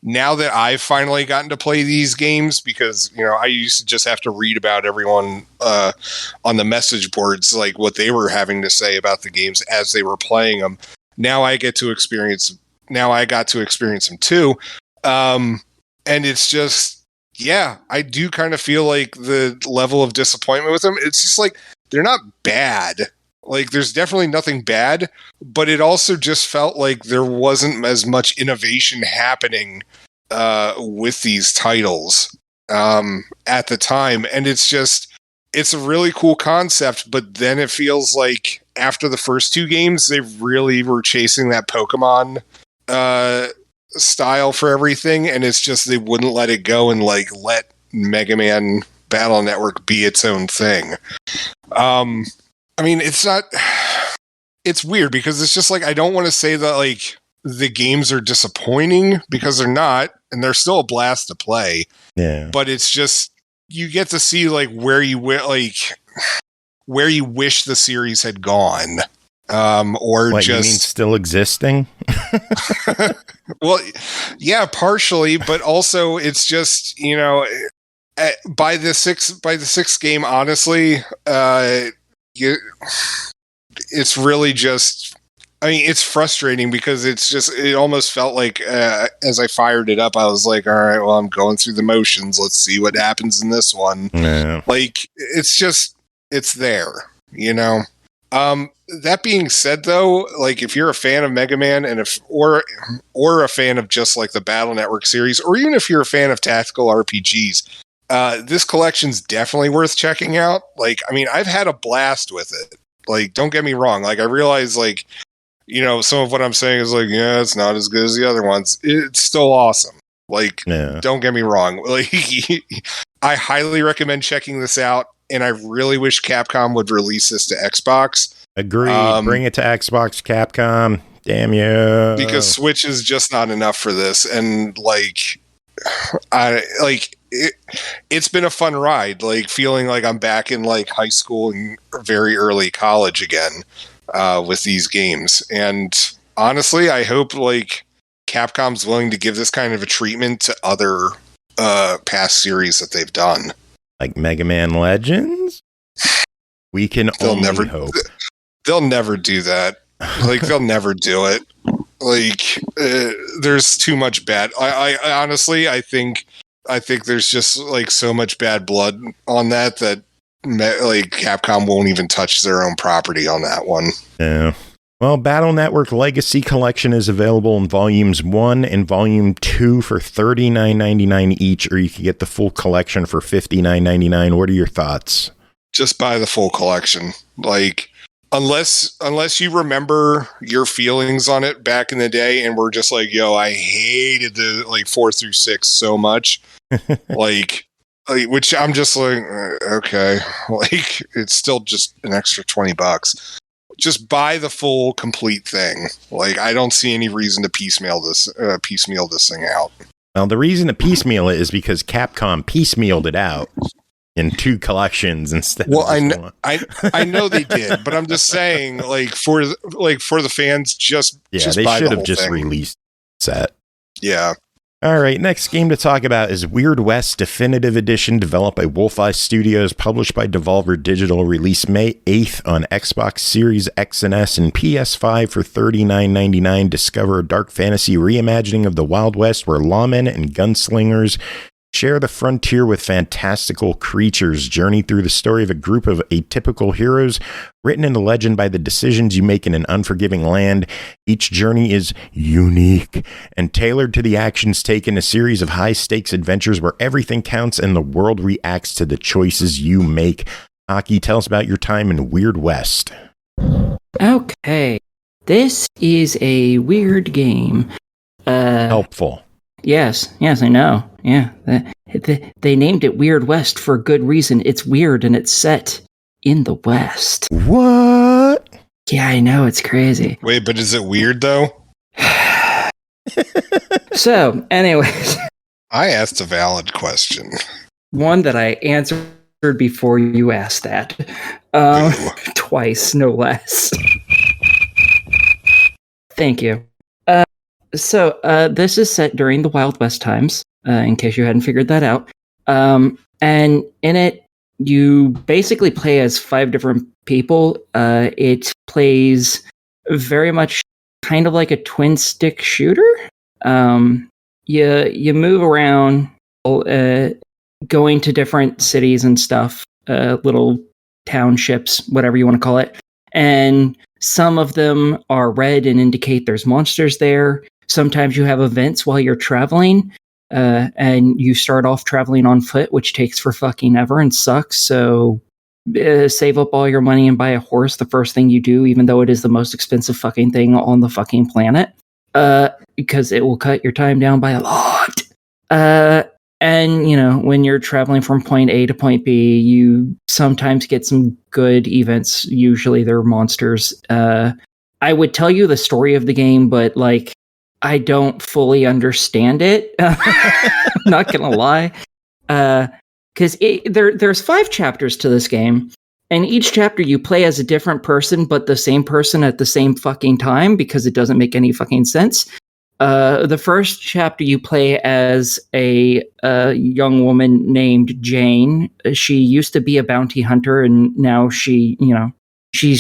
now that I've finally gotten to play these games, because, I used to just have to read about everyone on the message boards, like what they were having to say about the games as they were playing them. Now I got to experience them too. And it's just, I do kind of feel like the level of disappointment with them, it's just like, they're not bad. Like, there's definitely nothing bad, but it also just felt like there wasn't as much innovation happening with these titles at the time. And it's a really cool concept, but then it feels like after the first 2 games, they really were chasing that Pokemon style for everything, and it's just they wouldn't let it go and let Mega Man Battle Network be its own thing. I mean, it's weird because it's just I don't want to say that the games are disappointing, because they're not, and they're still a blast to play. Yeah. But it's just, you get to see where you wish the series had gone. Or what, just, you mean still existing? Well, yeah, partially, but also it's just, by the sixth game, honestly, it's really just, I mean, it's frustrating because it almost felt like as I fired it up, I was like, all right, well, I'm going through the motions. Let's see what happens in this one. Yeah. It's there, That being said, though, if you're a fan of Mega Man or a fan of just the Battle Network series, or even if you're a fan of tactical RPGs, this collection's definitely worth checking out. Like, I mean, I've had a blast with it. Like, don't get me wrong. Like, I realize, like, you know, some of what I'm saying is like, yeah, it's not as good as the other ones. It's still awesome. Like, don't get me wrong. Like, I highly recommend checking this out, and I really wish Capcom would release this to Xbox. Agreed. Bring it to Xbox, Capcom. Damn you. Because Switch is just not enough for this, and like, it's been a fun ride. Like, feeling like I'm back in like high school and very early college again with these games. And honestly, I hope like Capcom's willing to give this kind of a treatment to other past series that they've done, like Mega Man Legends. We can only hope. They'll never do that. Like, they'll never do it. Like, there's too much bad. I honestly, I think there's just like so much bad blood on that like Capcom won't even touch their own property on that one. Yeah. Well, Battle Network Legacy Collection is available in Volumes 1 and Volume 2 for $39.99 each, or you can get the full collection for $59.99. What are your thoughts? Just buy the full collection. Like, unless you remember your feelings on it back in the day and we're just like, yo, I hated the like 4 through 6 so much. like, which I'm just like, okay, like, it's still just an extra $20. Just buy the full complete thing. Like, I don't see any reason to piecemeal this thing out. Well, the reason to piecemeal it is because Capcom piecemealed it out in 2 collections instead. Well, I know they did, but I'm just saying, like, for the fans, just they buy should the have whole just thing. released set. Yeah. All right, next game to talk about is Weird West Definitive Edition, developed by Wolfeye Studios, published by Devolver Digital, released May 8th on Xbox Series X and S and PS5 for $39.99. Discover a dark fantasy reimagining of the Wild West where lawmen and gunslingers share the frontier with fantastical creatures. Journey through the story of a group of atypical heroes, written into legend by the decisions you make in an unforgiving land. Each journey is unique and tailored to the actions taken. A series of high-stakes adventures where everything counts and the world reacts to the choices you make. Aki, tell us about your time in Weird West. Okay. This is a weird game. Helpful. Yes, I know. Yeah. They named it Weird West for a good reason. It's weird and it's set in the West. What? Yeah, I know. It's crazy. Wait, but is it weird, though? So, anyways. I asked a valid question. One that I answered before you asked that. Twice, no less. Thank you. So this is set during the Wild West times, in case you hadn't figured that out. And in it, you basically play as 5 different people. It plays very much kind of like a twin stick shooter. You move around, going to different cities and stuff, little townships, whatever you want to call it. And some of them are red and indicate there's monsters there. Sometimes you have events while you're traveling, and you start off traveling on foot, which takes for fucking ever and sucks. So save up all your money and buy a horse the first thing you do, even though it is the most expensive fucking thing on the fucking planet, because it will cut your time down by a lot. And, you know, when you're traveling from point A to point B, you sometimes get some good events. Usually they're monsters. I would tell you the story of the game, but, like, I don't fully understand it. I'm not gonna lie. Because there's 5 chapters to this game, and each chapter you play as a different person, but the same person at the same fucking time, because it doesn't make any fucking sense. The first chapter you play as a young woman named Jane. She used to be a bounty hunter, and now she's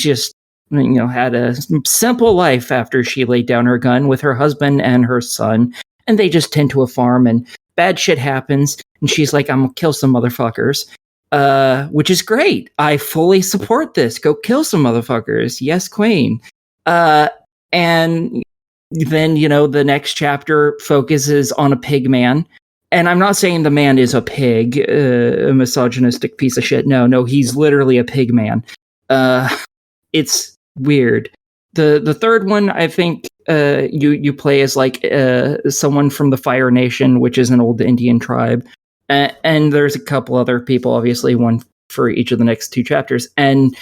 just, had a simple life after she laid down her gun with her husband and her son, and they just tend to a farm, and bad shit happens, and she's like, I'm gonna kill some motherfuckers, which is great. I fully support this. Go kill some motherfuckers. Yes, queen. And then, the next chapter focuses on a pig man, and I'm not saying the man is a pig, a misogynistic piece of shit. No, he's literally a pig man. It's weird. The third one, I think, you play as like someone from the Fire Nation, which is an old Indian tribe, and there's a couple other people, obviously, one for each of the next 2 chapters, and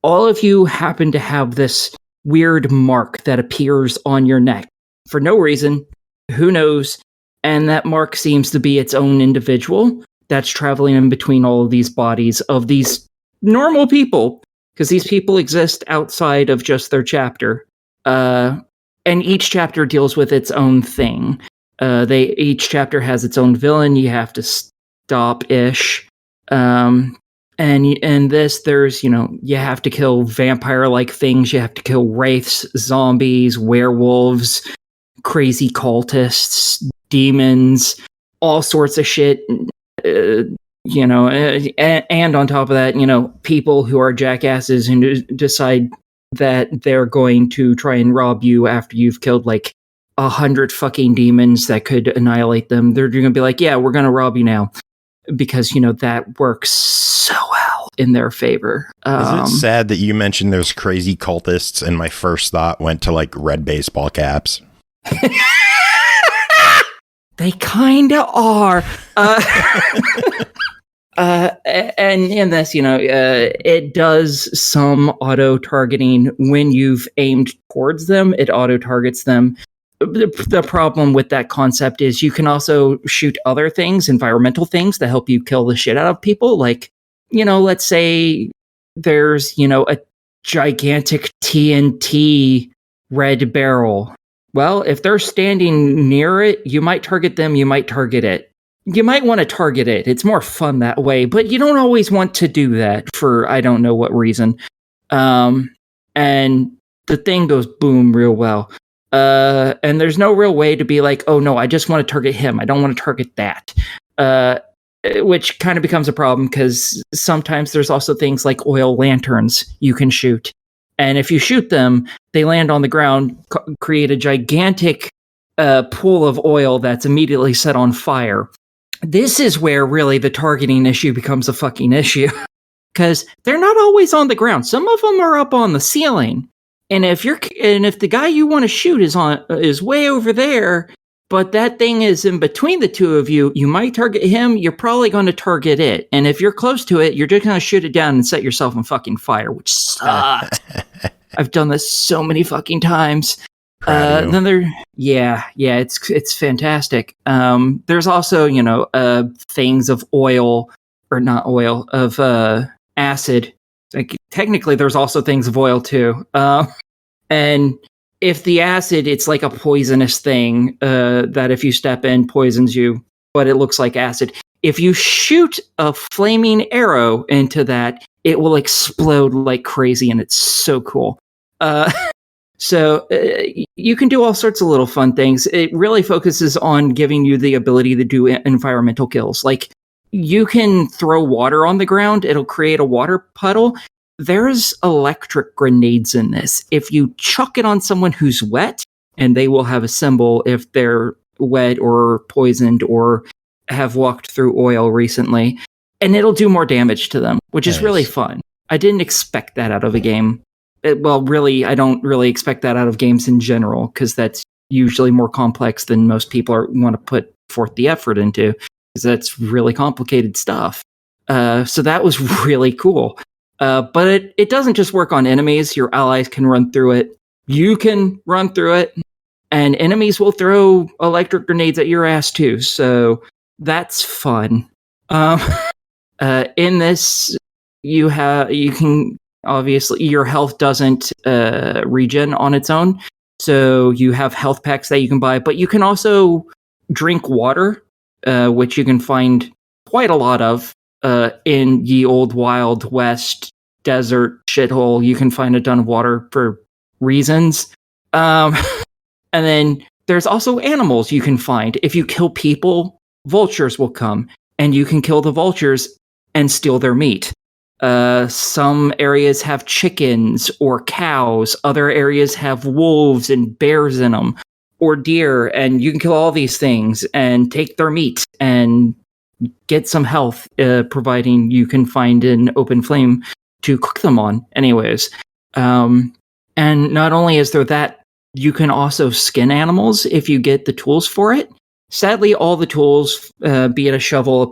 all of you happen to have this weird mark that appears on your neck for no reason. Who knows? And that mark seems to be its own individual that's traveling in between all of these bodies of these normal people, because these people exist outside of just their chapter. And each chapter deals with its own thing. Each chapter has its own villain you have to stop-ish. And in this, there's, you have to kill vampire-like things. You have to kill wraiths, zombies, werewolves, crazy cultists, demons, all sorts of shit. And on top of that, people who are jackasses who decide that they're going to try and rob you after you've killed like 100 fucking demons that could annihilate them. They're going to be like, yeah, we're going to rob you now. Because, that works so well in their favor. Is it sad that you mentioned there's crazy cultists and my first thought went to like red baseball caps? They kind of are. And in this, it does some auto-targeting when you've aimed towards them. It auto-targets them. The problem with that concept is you can also shoot other things, environmental things, that help you kill the shit out of people. Like, let's say there's, a gigantic TNT red barrel. Well, if they're standing near it, you might target them, you might target it. You might want to target it. It's more fun that way, but you don't always want to do that for I don't know what reason. And the thing goes boom real well. And there's no real way to be like, oh no, I just want to target him. I don't want to target that. Which kind of becomes a problem because sometimes there's also things like oil lanterns you can shoot. And if you shoot them, they land on the ground, create a gigantic pool of oil that's immediately set on fire. This is where really the targeting issue becomes a fucking issue. Because they're not always on the ground. Some of them are up on the ceiling. And if the guy you want to shoot is way over there, but that thing is in between the two of you, you might target him, you're probably going to target it. And if you're close to it, you're just going to shoot it down and set yourself on fucking fire, which sucks. I've done this so many fucking times. It's fantastic. There's also, things of oil, or not oil, of acid. Like, technically, there's also things of oil too. And if the acid, it's like a poisonous thing that if you step in, poisons you, but it looks like acid. If you shoot a flaming arrow into that, it will explode like crazy, and it's so cool. So you can do all sorts of little fun things. It really focuses on giving you the ability to do environmental kills. Like, you can throw water on the ground. It'll create a water puddle. There's electric grenades in this. If you chuck it on someone who's wet, and they will have a symbol if they're wet or poisoned or have walked through oil recently, and it'll do more damage to them, which is really fun. I didn't expect that out of a game. I don't really expect that out of games in general, because that's usually more complex than most people want to put forth the effort into, because that's really complicated stuff. So that was really cool. But it doesn't just work on enemies. Your allies can run through it. You can run through it. And enemies will throw electric grenades at your ass too. So that's fun. In this, you can... Obviously, your health doesn't regen on its own, so you have health packs that you can buy, but you can also drink water, which you can find quite a lot of in ye old Wild West desert shithole. You can find a ton of water for reasons. And then there's also animals you can find. If you kill people, vultures will come, and you can kill the vultures and steal their meat. Some areas have chickens or cows. Other areas have wolves and bears in them. or deer, and you can kill all these things and take their meat and get some health, providing you can find an open flame to cook them on. Anyways, and not only is there that, you can also skin animals if you get the tools for it. Sadly, all the tools, be it a shovel, a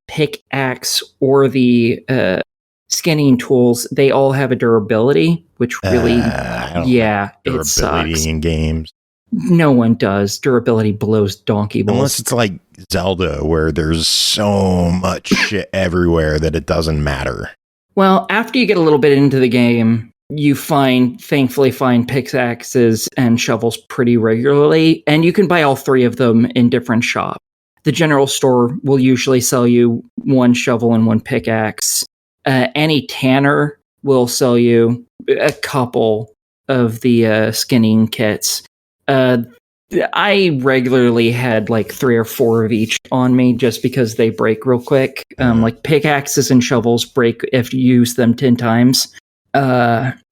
pickaxe, or the skinning tools, they all have a durability, which really, it sucks. In games. No one does. Durability blows donkey balls. Unless it's like Zelda, where there's so much shit everywhere that it doesn't matter. Well, after you get a little bit into the game, you thankfully find pickaxes and shovels pretty regularly, and you can buy all three of them in different shops. The general store will usually sell you one shovel and one pickaxe. Any tanner will sell you a couple of the skinning kits. I regularly had like 3 or 4 of each on me just because they break real quick. Like pickaxes and shovels break if you use them 10 times,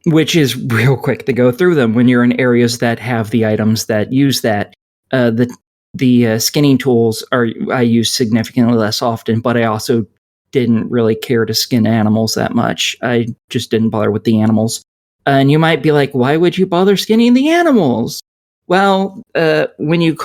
which is real quick to go through them when you're in areas that have the items that use that. The skinning tools I use significantly less often, but I also didn't really care to skin animals that much. I just didn't bother with the animals. And you might be like, why would you bother skinning the animals? Well, when you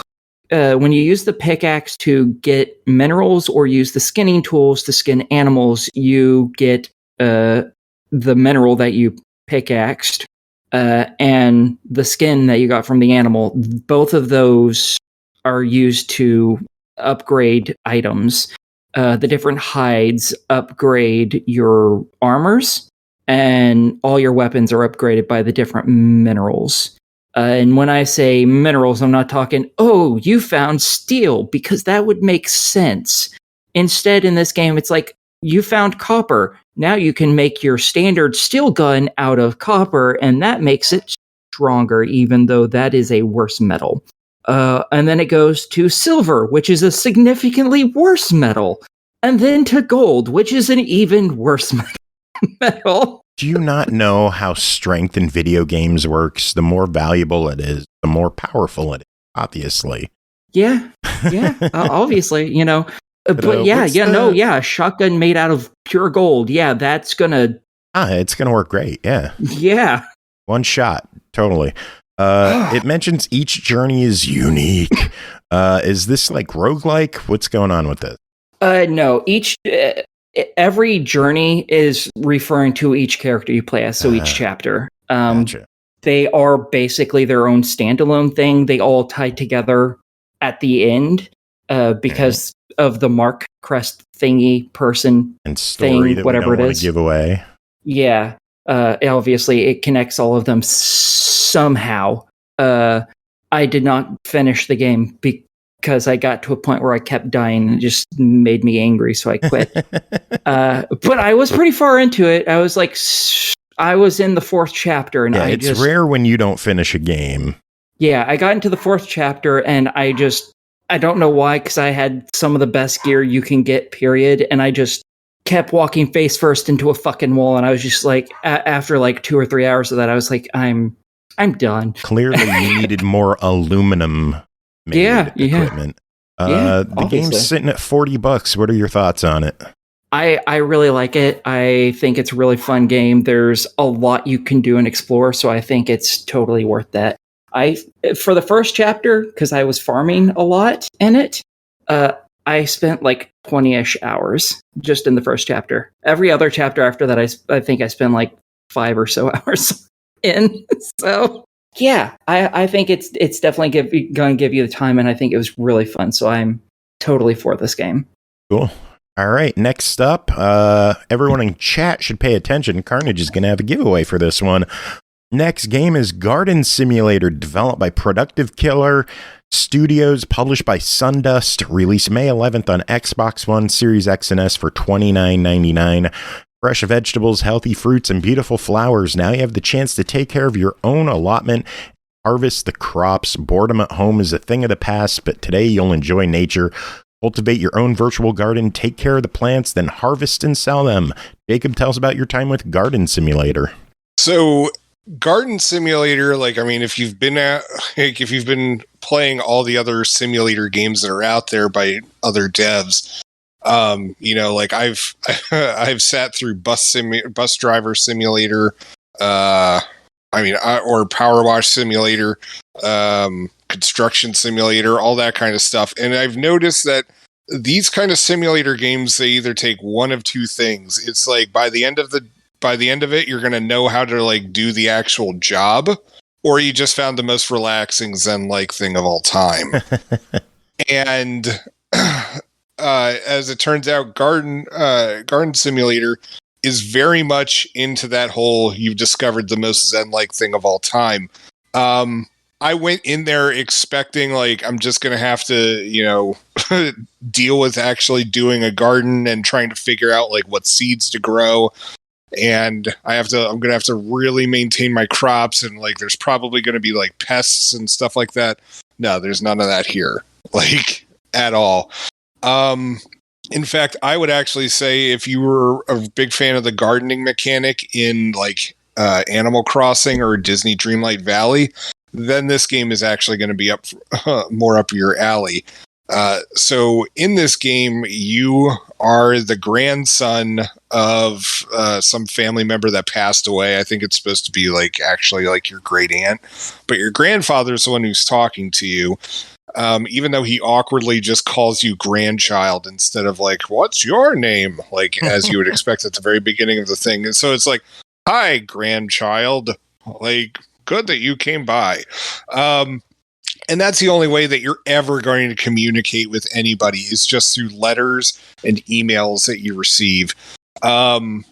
use the pickaxe to get minerals or use the skinning tools to skin animals, you get the mineral that you pickaxed and the skin that you got from the animal. Both of those are used to upgrade items. The different hides upgrade your armors, and all your weapons are upgraded by the different minerals. And when I say minerals, I'm not talking, oh, you found steel, because that would make sense. Instead, in this game, it's like, you found copper. Now you can make your standard steel gun out of copper, and that makes it stronger, even though that is a worse metal. And then it goes to silver, which is a significantly worse metal. And then to gold, which is an even worse metal. Do you not know how strength in video games works? The more valuable it is, the more powerful it is, obviously. Yeah, obviously, But a shotgun made out of pure gold. Yeah, that's gonna... it's gonna work great, yeah. Yeah. One shot, totally. It mentions each journey is unique. Is this like roguelike? What's going on with this? No, every journey is referring to each character you play as, so each chapter. Gotcha. They are basically their own standalone thing. They all tie together at the end because of the mark crest thingy person and story thing, that whatever we don't it want is. to give away. Yeah. Obviously, it connects all of them somehow. I did not finish the game because I got to a point where I kept dying and it just made me angry, so I quit. But I was pretty far into it. I was in the 4th chapter, and it's rare when you don't finish a game. Yeah, I got into the 4th chapter, and I don't know why, because I had some of the best gear you can get, period, and I just kept walking face first into a fucking wall, and I was just like, after like 2 or 3 hours of that, I was like, I'm done. Clearly, you needed more aluminum equipment. The game's sitting at $40. What are your thoughts on it? I really like it. I think it's a really fun game. There's a lot you can do and explore, so I think it's totally worth that. For the first chapter, because I was farming a lot in it, I spent like 20-ish hours just in the first chapter. Every other chapter after that, I think I spent like 5 or so hours in. So yeah, I think it's definitely going to give you the time, and I think it was really fun. So I'm totally for this game. Cool. All right, next up, everyone in chat should pay attention. Carnage is going to have a giveaway for this one. Next game is Garden Simulator, developed by PRODUKTIVKELLER Studios, published by SunDust, released May 11th on Xbox One, Series X and S for $29.99. Fresh vegetables, healthy fruits, and beautiful flowers. Now you have the chance to take care of your own allotment, harvest the crops. Boredom at home is a thing of the past, but today you'll enjoy nature. Cultivate your own virtual garden, take care of the plants, then harvest and sell them. Jacob, tell us about your time with Garden Simulator. So Garden Simulator, like, I mean, if you've been playing all the other simulator games that are out there by other devs, like I've sat through bus driver simulator, or power wash simulator, construction simulator, all that kind of stuff. And I've noticed that these kind of simulator games, they either take one of two things. It's like by the end of it, you're going to know how to like do the actual job, or you just found the most relaxing Zen-like thing of all time. And as it turns out, Garden Simulator is very much into that whole you've discovered the most Zen-like thing of all time. I went in there expecting like I'm just going to have to, deal with actually doing a garden and trying to figure out like what seeds to grow. And I'm going to have to really maintain my crops, and like there's probably going to be like pests and stuff like that. No, there's none of that here, like at all. In fact, I would actually say if you were a big fan of the gardening mechanic in like Animal Crossing or Disney Dreamlight Valley, then this game is actually going to be more up your alley. So in this game, you are the grandson of some family member that passed away. I think it's supposed to be like actually like your great aunt, but your grandfather's the one who's talking to you. Even though he awkwardly just calls you grandchild instead of like, what's your name? Like as you would expect at the very beginning of the thing. And so it's like, hi, grandchild. Like, good that you came by. And that's the only way that you're ever going to communicate with anybody is just through letters and emails that you receive. And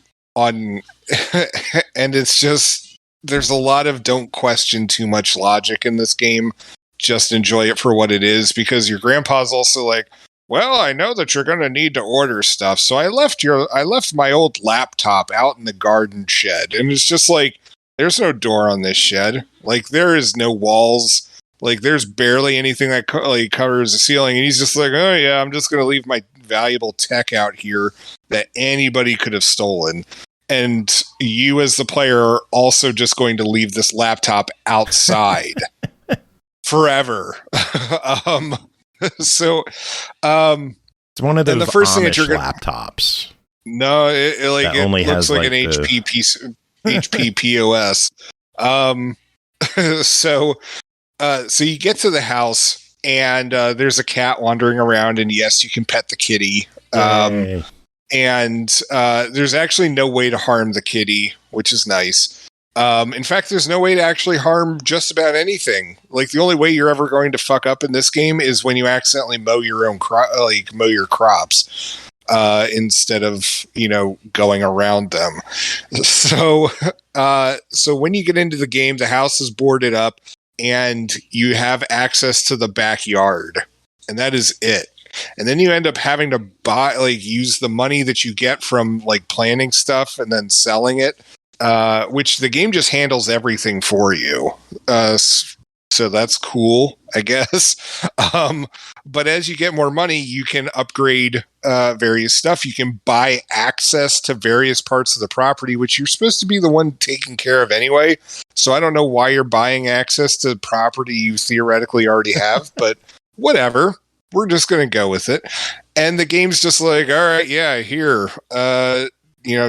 it's just, there's a lot of don't question too much logic in this game. Just enjoy it for what it is, because your grandpa's also like, well, I know that you're going to need to order stuff. So I left my old laptop out in the garden shed. And it's just like, there's no door on this shed. Like there is no walls. Like there's barely anything that covers the ceiling. And he's just like, oh yeah, I'm just going to leave my valuable tech out here that anybody could have stolen. And you as the player are also just going to leave this laptop outside forever. It's one of those the first thing that Amish you're laptops. No, it only looks has like like an HP piece, HP POS. So you get to the house, and there's a cat wandering around, and yes, you can pet the kitty. And there's actually no way to harm the kitty, which is nice. In fact, there's no way to actually harm just about anything. Like the only way you're ever going to fuck up in this game is when you accidentally mow your own mow your crops instead of going around them. So when you get into the game, the house is boarded up, and you have access to the backyard, and that is it. And then you end up having to use the money that you get from planting stuff and then selling it. Which the game just handles everything for you. So that's cool, I guess. But as you get more money, you can upgrade various stuff. You can buy access to various parts of the property, which you're supposed to be the one taking care of anyway. So I don't know why you're buying access to property you theoretically already have, but whatever. We're just going to go with it. And the game's just like, all right, yeah, here.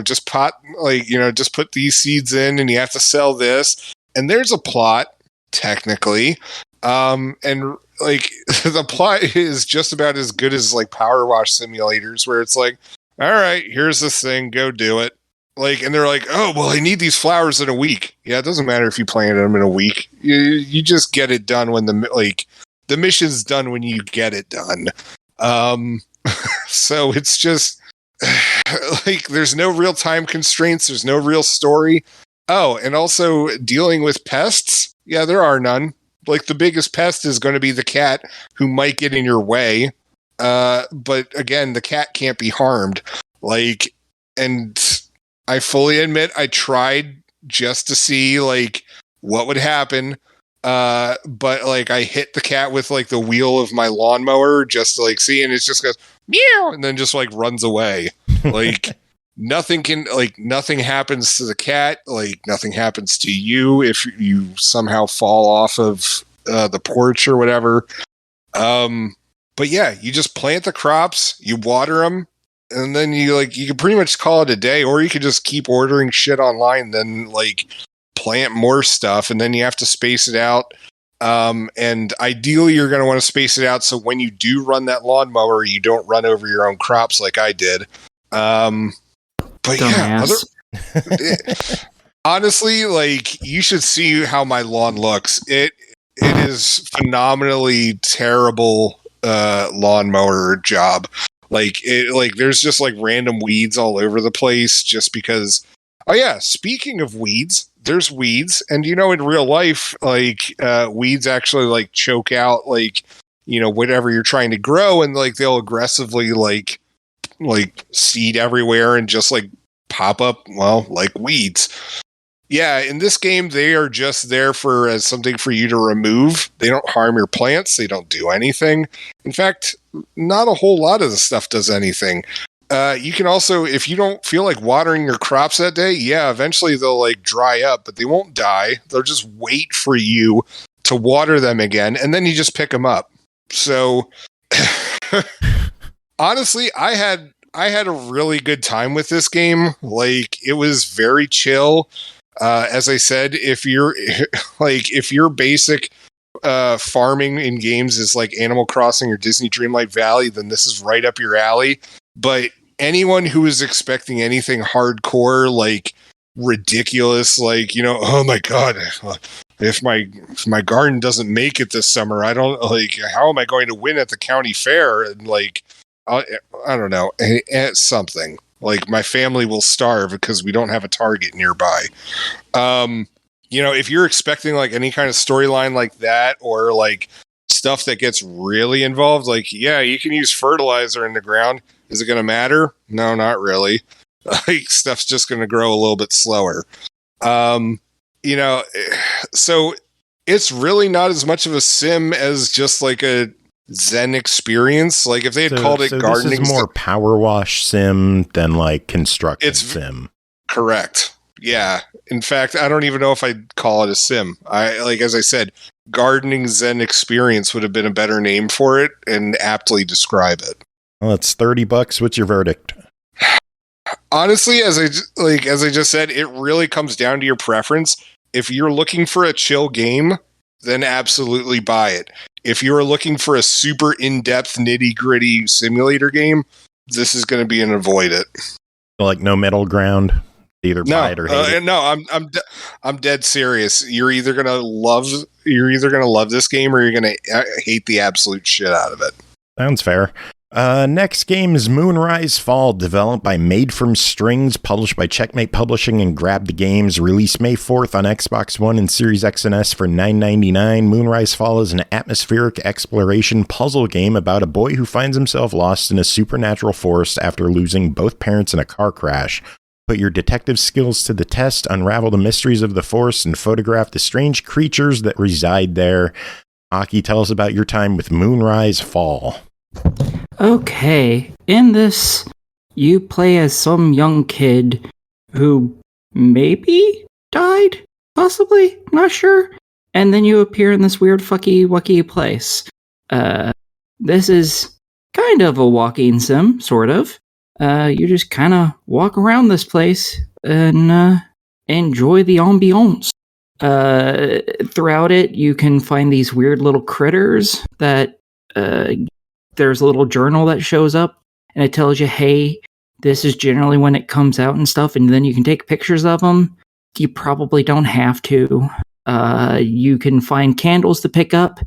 Just just put these seeds in, and you have to sell this. And there's a plot, technically. And the plot is just about as good as Power Wash simulators, where it's like, all right, here's this thing, go do it. And they're like, oh, well, I need these flowers in a week. Yeah, it doesn't matter if you planted them in a week. You just get it done when the mission's done when you get it done. So it's just there's no real time constraints. There's no real story. Oh, and also dealing with pests. Yeah, there are none. The biggest pest is going to be the cat, who might get in your way. But again, the cat can't be harmed. And I fully admit I tried just to see what would happen. But I hit the cat with the wheel of my lawnmower just to see, and it just goes meow, and then just runs away. nothing happens to the cat. Like nothing happens to you if you somehow fall off of the porch or whatever. But yeah, you just plant the crops, you water them, and then you can pretty much call it a day, or you could just keep ordering shit online, then like plant more stuff, and then you have to space it out. And ideally you're going to want to space it out so when you do run that lawnmower, you don't run over your own crops like I did. But yeah, honestly, like you should see how my lawn looks. It is phenomenally terrible lawnmower job. Like there's just like random weeds all over the place just because. Oh yeah, speaking of weeds, there's weeds, and in real life, like weeds actually like choke out like whatever you're trying to grow, and like they'll aggressively like seed everywhere and just like pop up like weeds. Yeah, in this game they are just there as something for you to remove. They don't harm your plants, they don't do anything. In fact, not a whole lot of the stuff does anything. You can also, if you don't feel like watering your crops that day, eventually they'll like dry up, but they won't die. They'll just wait for you to water them again, and then you just pick them up. So honestly, I had a really good time with this game. Like it was very chill. As I said, if your basic farming in games is like Animal Crossing or Disney Dreamlight Valley, then this is right up your alley. But anyone who is expecting anything hardcore, like ridiculous, like oh my god, if my garden doesn't make it this summer, I don't how am I going to win at the county fair? And like I don't know, something like my family will starve because we don't have a Target nearby. If you're expecting like any kind of storyline like that, or like stuff that gets really involved, like you can use fertilizer in the ground. Is it going to matter? No, not really. Like stuff's just going to grow a little bit slower. So it's really not as much of a sim as just like a Zen experience. Like if they had called it gardening, this is more power wash sim than like construction sim. Correct. Yeah. In fact, I don't even know if I'd call it a sim. As I said, gardening Zen experience would have been a better name for it and aptly describe it. Well, it's $30. What's your verdict? Honestly, as I just said, it really comes down to your preference. If you're looking for a chill game, then absolutely buy it. If you're looking for a super in-depth, nitty-gritty simulator game, this is going to be an avoid it. Like no middle ground, either buy it or hate it. No, I'm dead serious. You're either going to love this game, or you're going to hate the absolute shit out of it. Sounds fair. Next game is Moonrise Fall, developed by Made From Strings, published by CheckMate Publishing and GrabTheGames, released May 4th on Xbox One and Series X and S for $9.99. Moonrise Fall is an atmospheric exploration puzzle game about a boy who finds himself lost in a supernatural forest after losing both parents in a car crash. Put your detective skills to the test, unravel the mysteries of the forest, and photograph the strange creatures that reside there. Aki, tell us about your time with Moonrise Fall. Okay, in this, you play as some young kid who maybe died? Possibly? Not sure. And then you appear in this weird fucky wucky place. This is kind of a walking sim, sort of. You just kind of walk around this place and enjoy the ambiance. Throughout it, you can find these weird little critters that there's a little journal that shows up, and it tells you, hey, this is generally when it comes out and stuff, and then you can take pictures of them. You probably don't have to. You can find candles to pick up.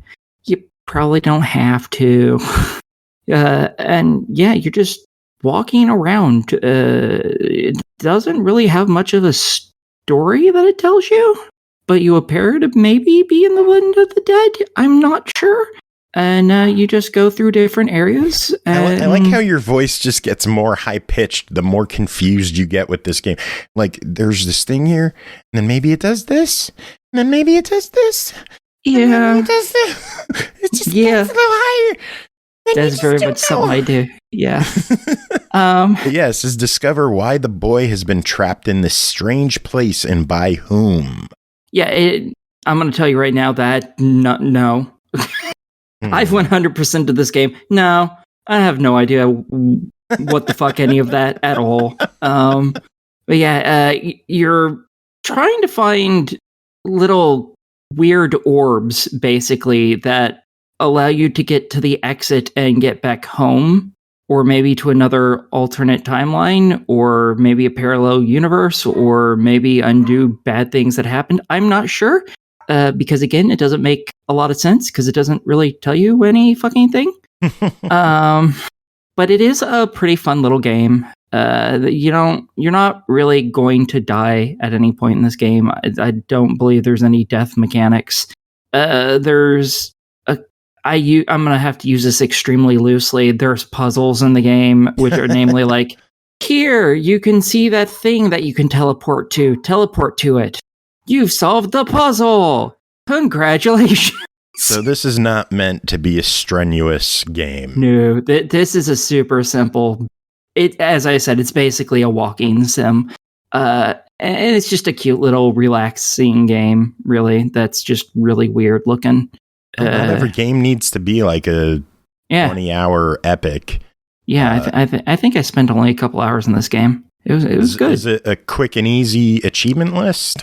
You probably don't have to. And yeah, you're just walking around. It doesn't really have much of a story that it tells you, but you appear to maybe be in the land of the dead. I'm not sure. And you just go through different areas. And I like how your voice just gets more high-pitched the more confused you get with this game. Like, there's this thing here, and then maybe it does this, and then maybe it does this. Yeah. It does this. It just gets a little higher. That's very much something I do. Yeah. Yes, is discover why the boy has been trapped in this strange place and by whom. Yeah, I'm going to tell you right now that no. I've 100% of this game. No, I have no idea what the fuck any of that at all. But yeah, you're trying to find little weird orbs, basically, that allow you to get to the exit and get back home, or maybe to another alternate timeline, or maybe a parallel universe, or maybe undo bad things that happened. I'm not sure, because again, it doesn't make a lot of sense, because it doesn't really tell you any fucking thing. But it is a pretty fun little game. You're not really going to die at any point in this game. I don't believe there's any death mechanics. I'm gonna have to use this extremely loosely. There's puzzles in the game, which are namely like, here, you can see that thing that you can teleport to. Teleport to it. You've solved the puzzle. Congratulations. So this is not meant to be a strenuous game. No, this is a super simple. As I said, it's basically a walking sim. And it's just a cute little relaxing game, really. That's just really weird looking. Not every game needs to be like a 20-hour epic. Yeah, I think I spent only a couple hours in this game. It was good. Is it a quick and easy achievement list?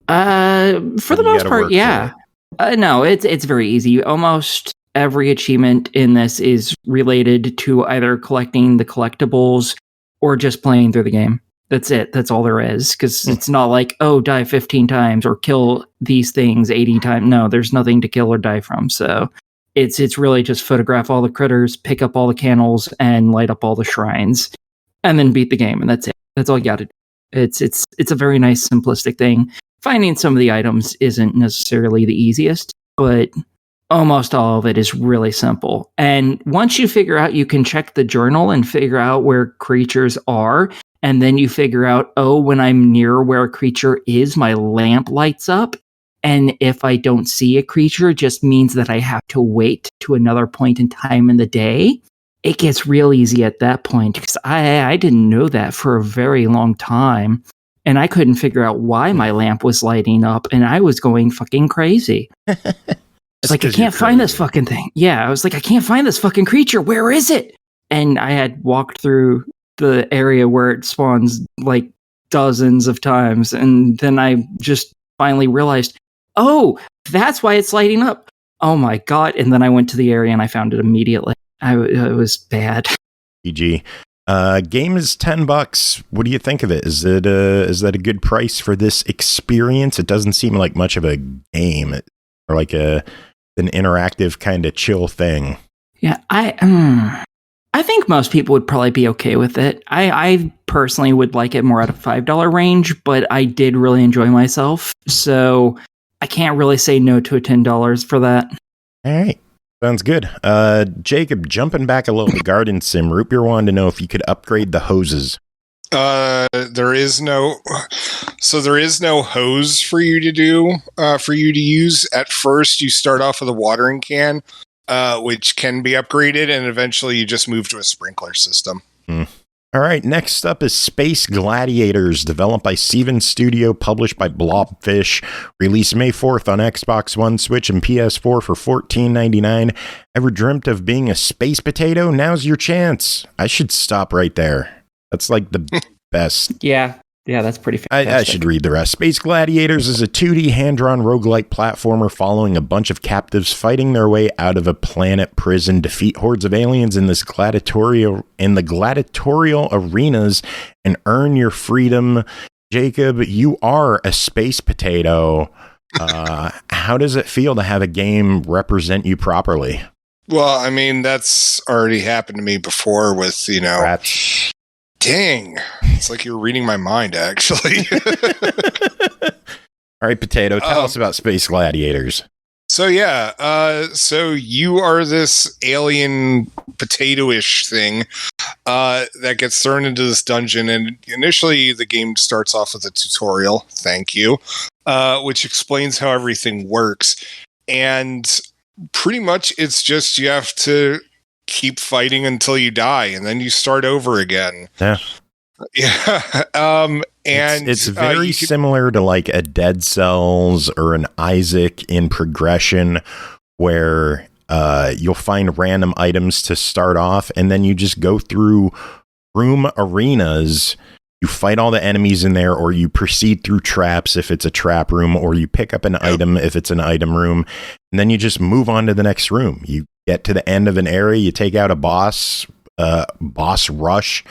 For the most part, yeah. No, it's very easy. Almost every achievement in this is related to either collecting the collectibles or just playing through the game. That's it. That's all there is. Because it's not like, die 15 times or kill these things 80 times. No, there's nothing to kill or die from. So it's really just photograph all the critters, pick up all the candles, and light up all the shrines, and then beat the game. And that's it. That's all you got to do. It's a very nice, simplistic thing. Finding some of the items isn't necessarily the easiest, but almost all of it is really simple. And once you figure out, you can check the journal and figure out where creatures are. And then you figure out, when I'm near where a creature is, my lamp lights up. And if I don't see a creature, it just means that I have to wait to another point in time in the day. It gets real easy at that point, because I didn't know that for a very long time. And I couldn't figure out why my lamp was lighting up, and I was going fucking crazy. It's like, I can't find this fucking thing. Yeah, I was like, I can't find this fucking creature. Where is it? And I had walked through the area where it spawns like dozens of times, and then I just finally realized, that's why it's lighting up. Oh my god. And then I went to the area and I found it immediately. It was bad. GG. Game is $10. What do you think of it? Is that a good price for this experience? It doesn't seem like much of a game, or like an interactive kind of chill thing. Yeah, I think most people would probably be okay with it. I personally would like it more at a $5 range, but I did really enjoy myself, so I can't really say no to a $10 for that. All right. Sounds good. Jacob, jumping back a little to Garden Sim, Root Beer wanted to know if you could upgrade the hoses. There is no hose for you to use. At first, you start off with a watering can, which can be upgraded, and eventually you just move to a sprinkler system. All right, next up is Space Gladiators, developed by Seaven Studio, published by Blobfish, released May 4th on Xbox One, Switch, and PS4 for $14.99. Ever dreamt of being a space potato? Now's your chance. I should stop right there. That's like the best. Yeah, that's pretty fantastic. I should read the rest. Space Gladiators is a 2D hand-drawn roguelike platformer following a bunch of captives fighting their way out of a planet prison, defeat hordes of aliens in the gladiatorial arenas, and earn your freedom. Jacob, you are a space potato. How does it feel to have a game represent you properly? Well, I mean, that's already happened to me before with, Rats. Dang. It's like you're reading my mind, actually. All right, Potato, tell us about Space Gladiators. So you are this alien potato-ish thing that gets thrown into this dungeon, and initially the game starts off with a tutorial, thank you, which explains how everything works. And pretty much it's just you have to keep fighting until you die, and then you start over again. Yeah. Yeah. And it's very similar to like a Dead Cells or an Isaac in progression, where you'll find random items to start off, and then you just go through room arenas. You fight all the enemies in there, or you proceed through traps if it's a trap room, or you pick up an item if it's an item room, and then you just move on to the next room. You get to the end of an area, you take out a boss rush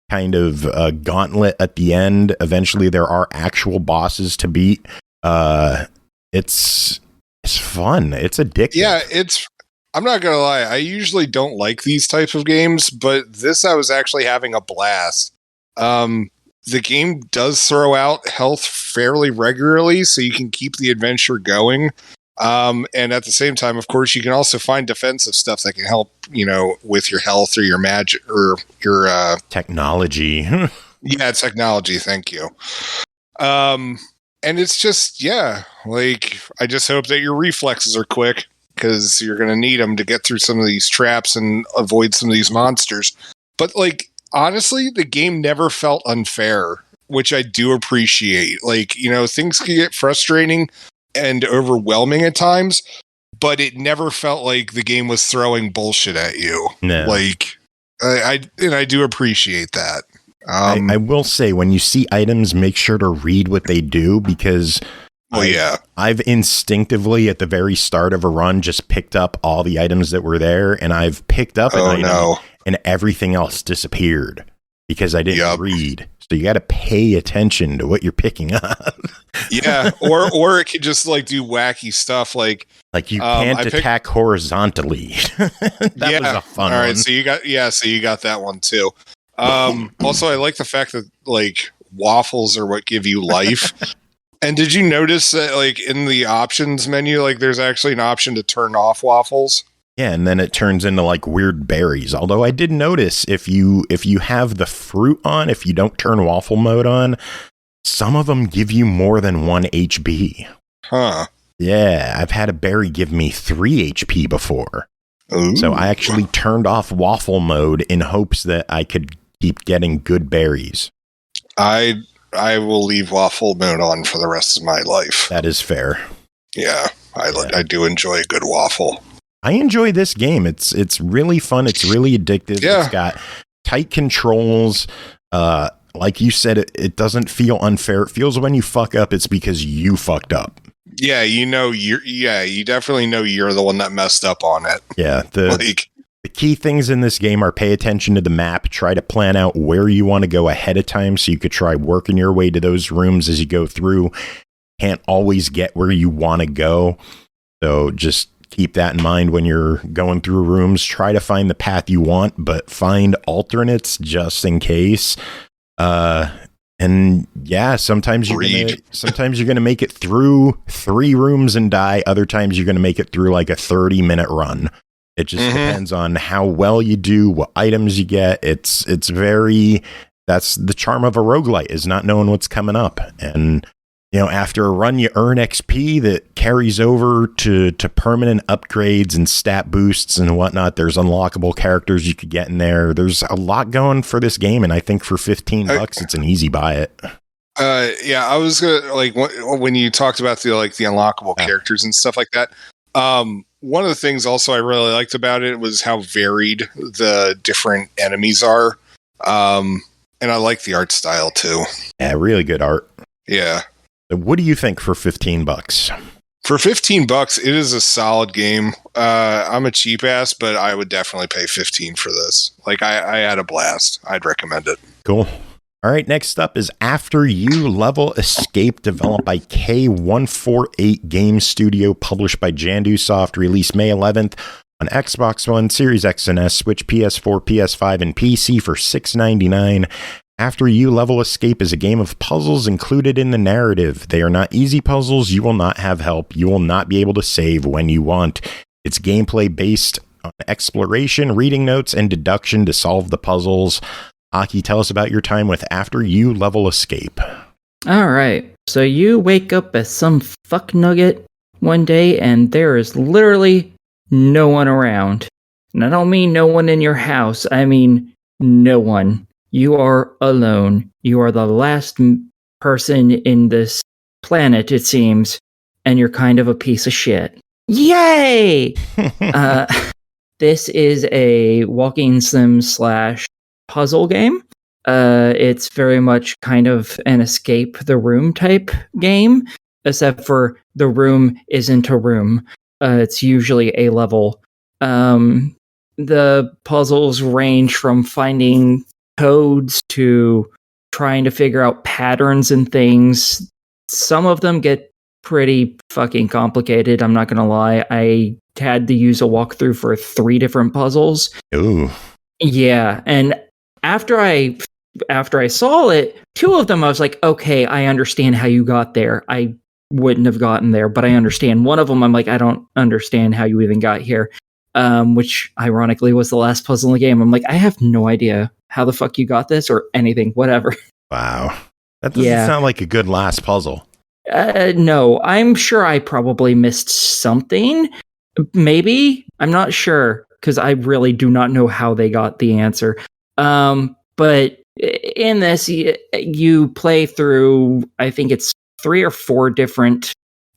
kind of gauntlet at the end. Eventually there are actual bosses to beat. It's fun. It's addictive. Yeah, I'm not gonna lie, I usually don't like these types of games, but this I was actually having a blast. The game does throw out health fairly regularly, so you can keep the adventure going. And at the same time, of course, you can also find defensive stuff that can help, with your health or your magic or your technology. Yeah, technology. Thank you. And it's just, like, I just hope that your reflexes are quick, because you're going to need them to get through some of these traps and avoid some of these monsters. But, like, honestly, the game never felt unfair, which I do appreciate. Like, things can get frustrating and overwhelming at times, but it never felt like the game was throwing bullshit at you. No. Like, I do appreciate that. I will say, when you see items, make sure to read what they do, because I've instinctively at the very start of a run just picked up all the items that were there, and I've picked up an item and everything else disappeared because I didn't read. So you got to pay attention to what you're picking up. Yeah, or it could just like do wacky stuff like you can't attack horizontally. That was a fun one. All right, so you got that one too. Also, I like the fact that like waffles are what give you life. And did you notice that like in the options menu, like there's actually an option to turn off waffles? Yeah, and then it turns into like weird berries. Although I did notice if you have the fruit on, if you don't turn waffle mode on, some of them give you more than 1 HP. Huh. Yeah, I've had a berry give me 3 HP before. Ooh. So I actually turned off waffle mode in hopes that I could keep getting good berries. I will leave waffle mode on for the rest of my life. That is fair. Yeah, I do enjoy a good waffle. I enjoy this game. It's really fun. It's really addictive. Yeah. It's got tight controls. Like you said, it doesn't feel unfair. It feels when you fuck up, it's because you fucked up. Yeah, you definitely know you're the one that messed up on it. Yeah, the key things in this game are pay attention to the map, try to plan out where you want to go ahead of time so you could try working your way to those rooms as you go through. Can't always get where you want to go, so just keep that in mind when you're going through rooms. Try to find the path you want, but find alternates just in case. And yeah, sometimes you're gonna make it through 3 rooms and die. Other times you're gonna make it through like a 30-minute run. It just depends on how well you do, what items you get. That's the charm of a roguelite, is not knowing what's coming up. And after a run, you earn XP that carries over to permanent upgrades and stat boosts and whatnot. There's unlockable characters you could get in there. There's a lot going for this game, and I think for $15, it's an easy buy it. Yeah, I was gonna like when you talked about the unlockable characters and stuff like that. One of the things also I really liked about it was how varied the different enemies are, and I like the art style too. Yeah, really good art. Yeah. What do you think for $15? For $15, it is a solid game. I'm a cheap ass, but I would definitely pay $15 for this. Like, I had a blast. I'd recommend it. Cool. All right, next up is After You Level Escape, developed by K148 Game Studio, published by JanduSoft, released May 11th on Xbox One, Series X and S, Switch, PS4, PS5, and PC for $6.99. After You Level Escape is a game of puzzles included in the narrative. They are not easy puzzles. You will not have help. You will not be able to save when you want. It's gameplay based on exploration, reading notes, and deduction to solve the puzzles. Aki, tell us about your time with After You Level Escape. All right. So you wake up as some fuck nugget one day, and there is literally no one around. And I don't mean no one in your house. I mean no one. You are alone. You are the last person in this planet, it seems, and you're kind of a piece of shit. Yay! This is a walking sim / puzzle game. It's very much kind of an escape the room type game, except for the room isn't a room. It's usually a level. The puzzles range from finding codes to trying to figure out patterns and things. Some of them get pretty fucking complicated, I'm not gonna lie. I had to use a walkthrough for 3 different puzzles. Ooh. Yeah, and after I saw it, 2 of them I was like, okay, I understand how you got there. I wouldn't have gotten there, but I understand. One of them I'm like, I don't understand how you even got here. Which ironically was the last puzzle in the game. I'm like, I have no idea how the fuck you got this or anything, whatever. Wow. That doesn't sound like a good last puzzle. No, I'm sure I probably missed something. Maybe. I'm not sure, because I really do not know how they got the answer. But in this, you play through, I think it's 3 or 4 different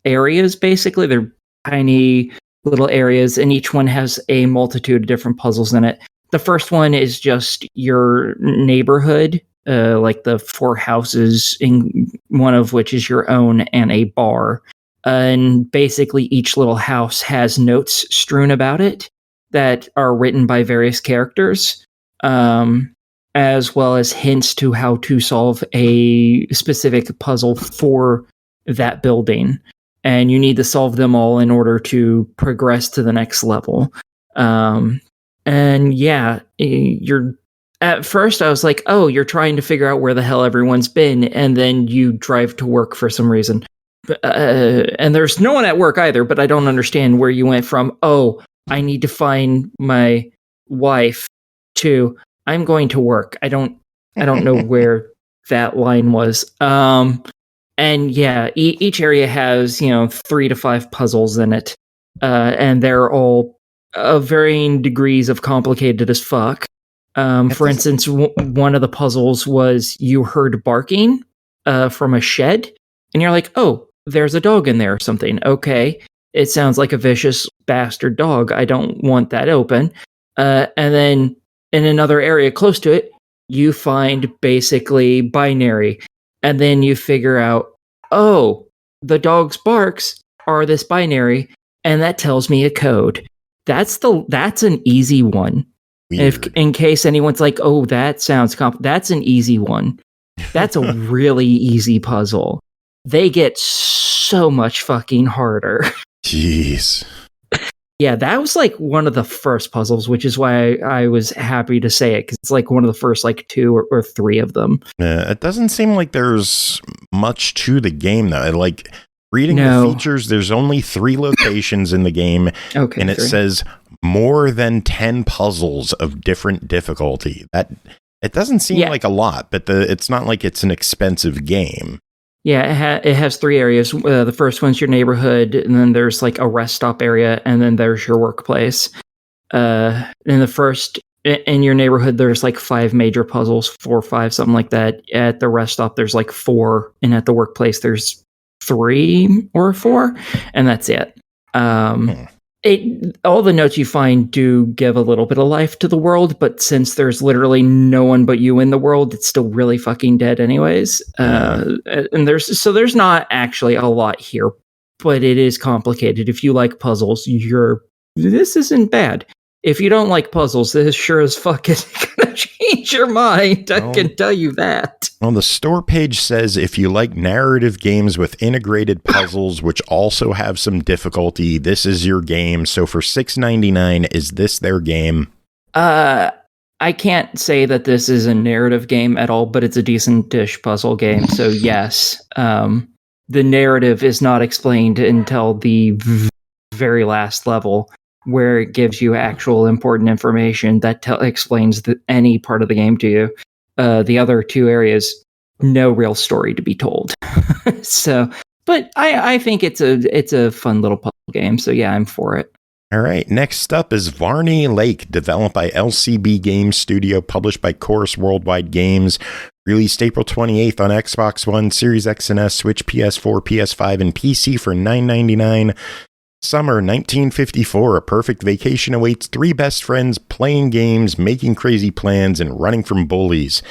areas, basically. They're tiny little areas, and each one has a multitude of different puzzles in it. The first one is just your neighborhood, like the 4 houses, in one of which is your own, and a bar. And basically each little house has notes strewn about it that are written by various characters, as well as hints to how to solve a specific puzzle for that building. And you need to solve them all in order to progress to the next level. And yeah, at first I was like, oh, you're trying to figure out where the hell everyone's been, and then you drive to work for some reason. And there's no one at work either, but I don't understand where you went from, oh, I need to find my wife, to I'm going to work. I don't know where that line was. And yeah, each area has, 3 to 5 puzzles in it. And they're all of varying degrees of complicated as fuck. For instance, one of the puzzles was you heard barking from a shed, and you're like, oh, there's a dog in there or something. Okay, it sounds like a vicious bastard dog. I don't want that open. And then in another area close to it, you find basically binary. And then you figure out, oh, the dog's barks are this binary, and that tells me a code. That's an easy one. If in case anyone's like, oh, that sounds that's an easy one. That's a really easy puzzle. They get so much fucking harder. Jeez. Yeah, that was like one of the first puzzles, which is why I was happy to say it, because it's like one of the first like 2 or 3 of them. It doesn't seem like there's much to the game, though. Like, reading the features, there's only 3 locations in the game, okay, and it says more than 10 puzzles of different difficulty. That it doesn't seem like a lot, but it's not like it's an expensive game. Yeah, it has 3 areas. The first one's your neighborhood, and then there's like a rest stop area, and then there's your workplace. In the first, in your neighborhood, there's like 5 major puzzles, 4 or 5, something like that. At the rest stop, there's like 4, and at the workplace, there's 3 or 4, and that's it. All the notes you find do give a little bit of life to the world, but since there's literally no one but you in the world, it's still really fucking dead anyways. And there's not actually a lot here, but it is complicated. If you like puzzles, this isn't bad. If you don't like puzzles, this sure as fuck is gonna change your mind. I can tell you that. Well, the store page says if you like narrative games with integrated puzzles, which also have some difficulty, this is your game. So for $6.99, is this their game? I can't say that this is a narrative game at all, but it's a decent-ish puzzle game. So yes, the narrative is not explained until the very last level, where it gives you actual important information that explains any part of the game to you. The other 2 areas, no real story to be told. So, but I think it's a fun little puzzle game. So yeah, I'm for it. All right, next up is Varney Lake, developed by LCB Games Studio, published by Chorus Worldwide Games, released April 28th on Xbox One, Series X and S, Switch, PS4, PS5, and PC for $9.99. Summer 1954, a perfect vacation awaits three best friends playing games, making crazy plans, and running from bullies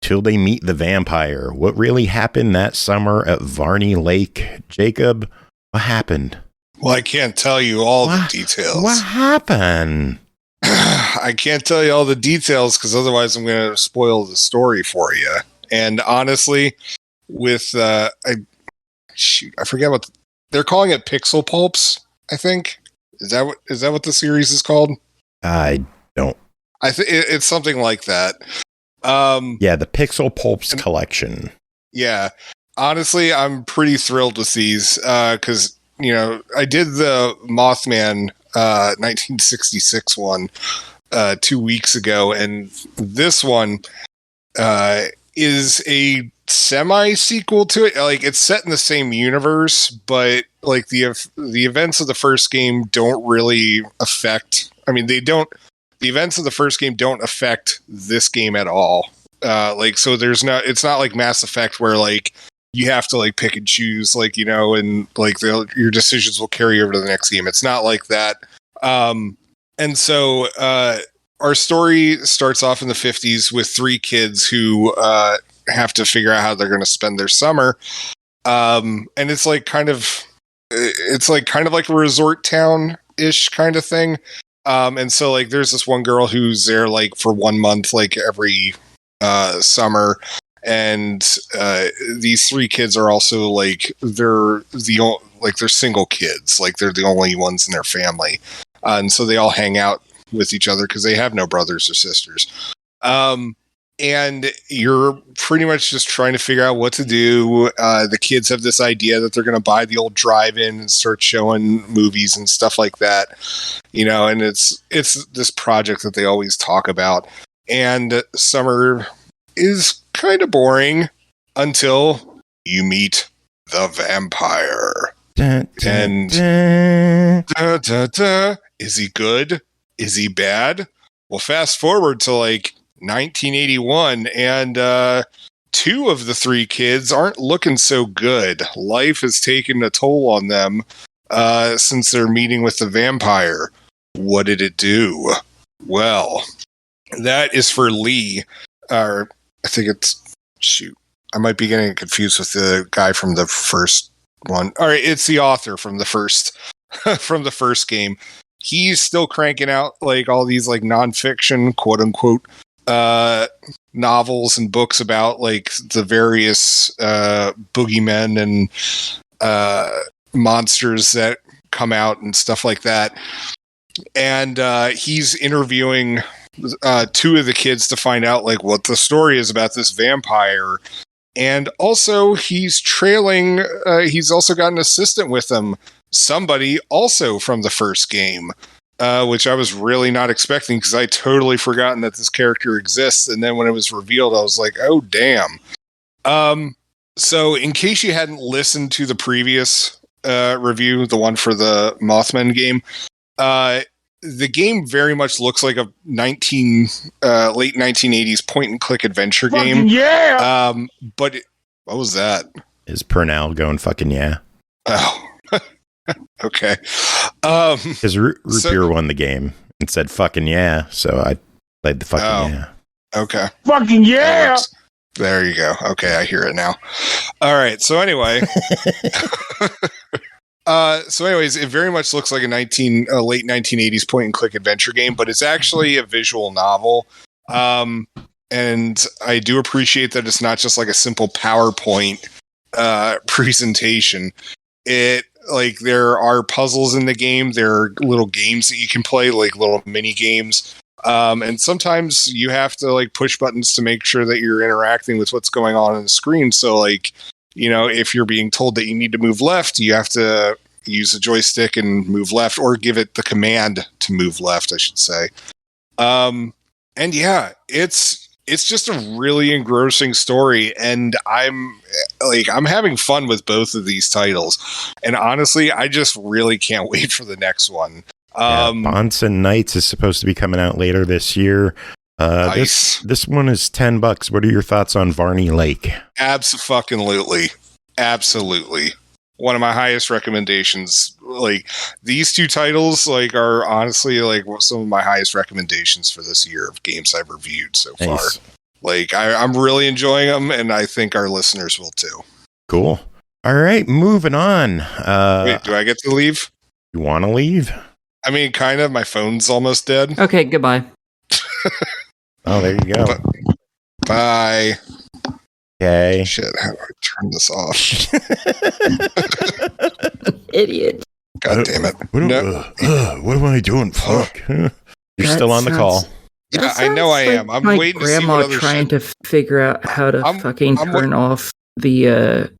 till they meet the vampire. What really happened that summer at Varney Lake? Jacob, what happened? Well, I can't tell you all the details. What happened? I can't tell you all the details because otherwise I'm going to spoil the story for you. And honestly, with I forget what they're calling it. Pixel Pulps, I think. Is that what the series is called? I don't. I think it's something like that. Yeah, the Pixel Pulps collection. Yeah, honestly, I'm pretty thrilled with these because. I did the Mothman 1966 one 2 weeks ago, and this one is a semi-sequel to it. Like, it's set in the same universe, but like the events of the first game don't really affect. I mean, they don't. The events of the first game don't affect this game at all. So there's not. It's not like Mass Effect where like. You have to like pick and choose, and like your decisions will carry over to the next game. It's not like that. And so our story starts off in the 50s with three kids who have to figure out how they're going to spend their summer. And it's like kind of like a resort town ish kind of thing. And so like there's this one girl who's there like for 1 month, like every summer. And these three kids are also like they're single kids, like they're the only ones in their family, and so they all hang out with each other because they have no brothers or sisters. And you're pretty much just trying to figure out what to do. The kids have this idea that they're going to buy the old drive-in and start showing movies and stuff like that, And it's this project that they always talk about. And summer is kind of boring until you meet the vampire. Dun, dun, and dun. Is he good? Is he bad? Well, fast forward to like 1981, and two of the three kids aren't looking so good. Life has taken a toll on them since they're meeting with the vampire. What did it do? Well, that is for Lee. I think I might be getting confused with the guy from the first one. All right, it's the author from the first game. He's still cranking out like all these like nonfiction, quote unquote, novels and books about like the various boogeymen and monsters that come out and stuff like that. And he's interviewing two of the kids to find out like what the story is about this vampire. And also he's trailing he's also got an assistant with him, somebody also from the first game, which I was really not expecting because I totally forgotten that this character exists. And then when it was revealed, I was like, oh damn. So in case you hadn't listened to the previous review, the one for the Mothman game, the game very much looks like a late 1980s point and click adventure game. Yeah. But what was that? Is Purnell going fucking yeah? Oh, okay. Because Root Beer won the game and said fucking yeah, so I played the fucking yeah. Okay. Fucking yeah. There you go. Okay, I hear it now. All right. So anyway. It very much looks like a late 1980s point and click adventure game, but it's actually a visual novel. And I do appreciate that it's not just like a simple PowerPoint presentation. There are puzzles in the game. There are little games that you can play, like little mini games. And sometimes you have to like push buttons to make sure that you're interacting with what's going on the screen. So like, if you're being told that you need to move left, you have to use the joystick and move left, or give it the command to move left, I should say. And yeah, it's just a really engrossing story, and I'm having fun with both of these titles. And honestly, I just really can't wait for the next one. Bonson Knights is supposed to be coming out later this year. Nice. This one is $10. What are your thoughts on Varney Lake? Absolutely. One of my highest recommendations. Like, these two titles, like, are honestly like some of my highest recommendations for this year of games I've reviewed so far. Like, I'm really enjoying them, and I think our listeners will too. Cool. All right, moving on. Wait, do I get to leave? You want to leave? I mean, kind of. My phone's almost dead. Okay, goodbye. Oh, there you go. Bye. Okay. Shit, how do I turn this off? Idiot. God damn it. What am I doing? Fuck. You're still on the call. Yeah, I know I am. I'm waiting to see what other trying to figure out how to turn off the,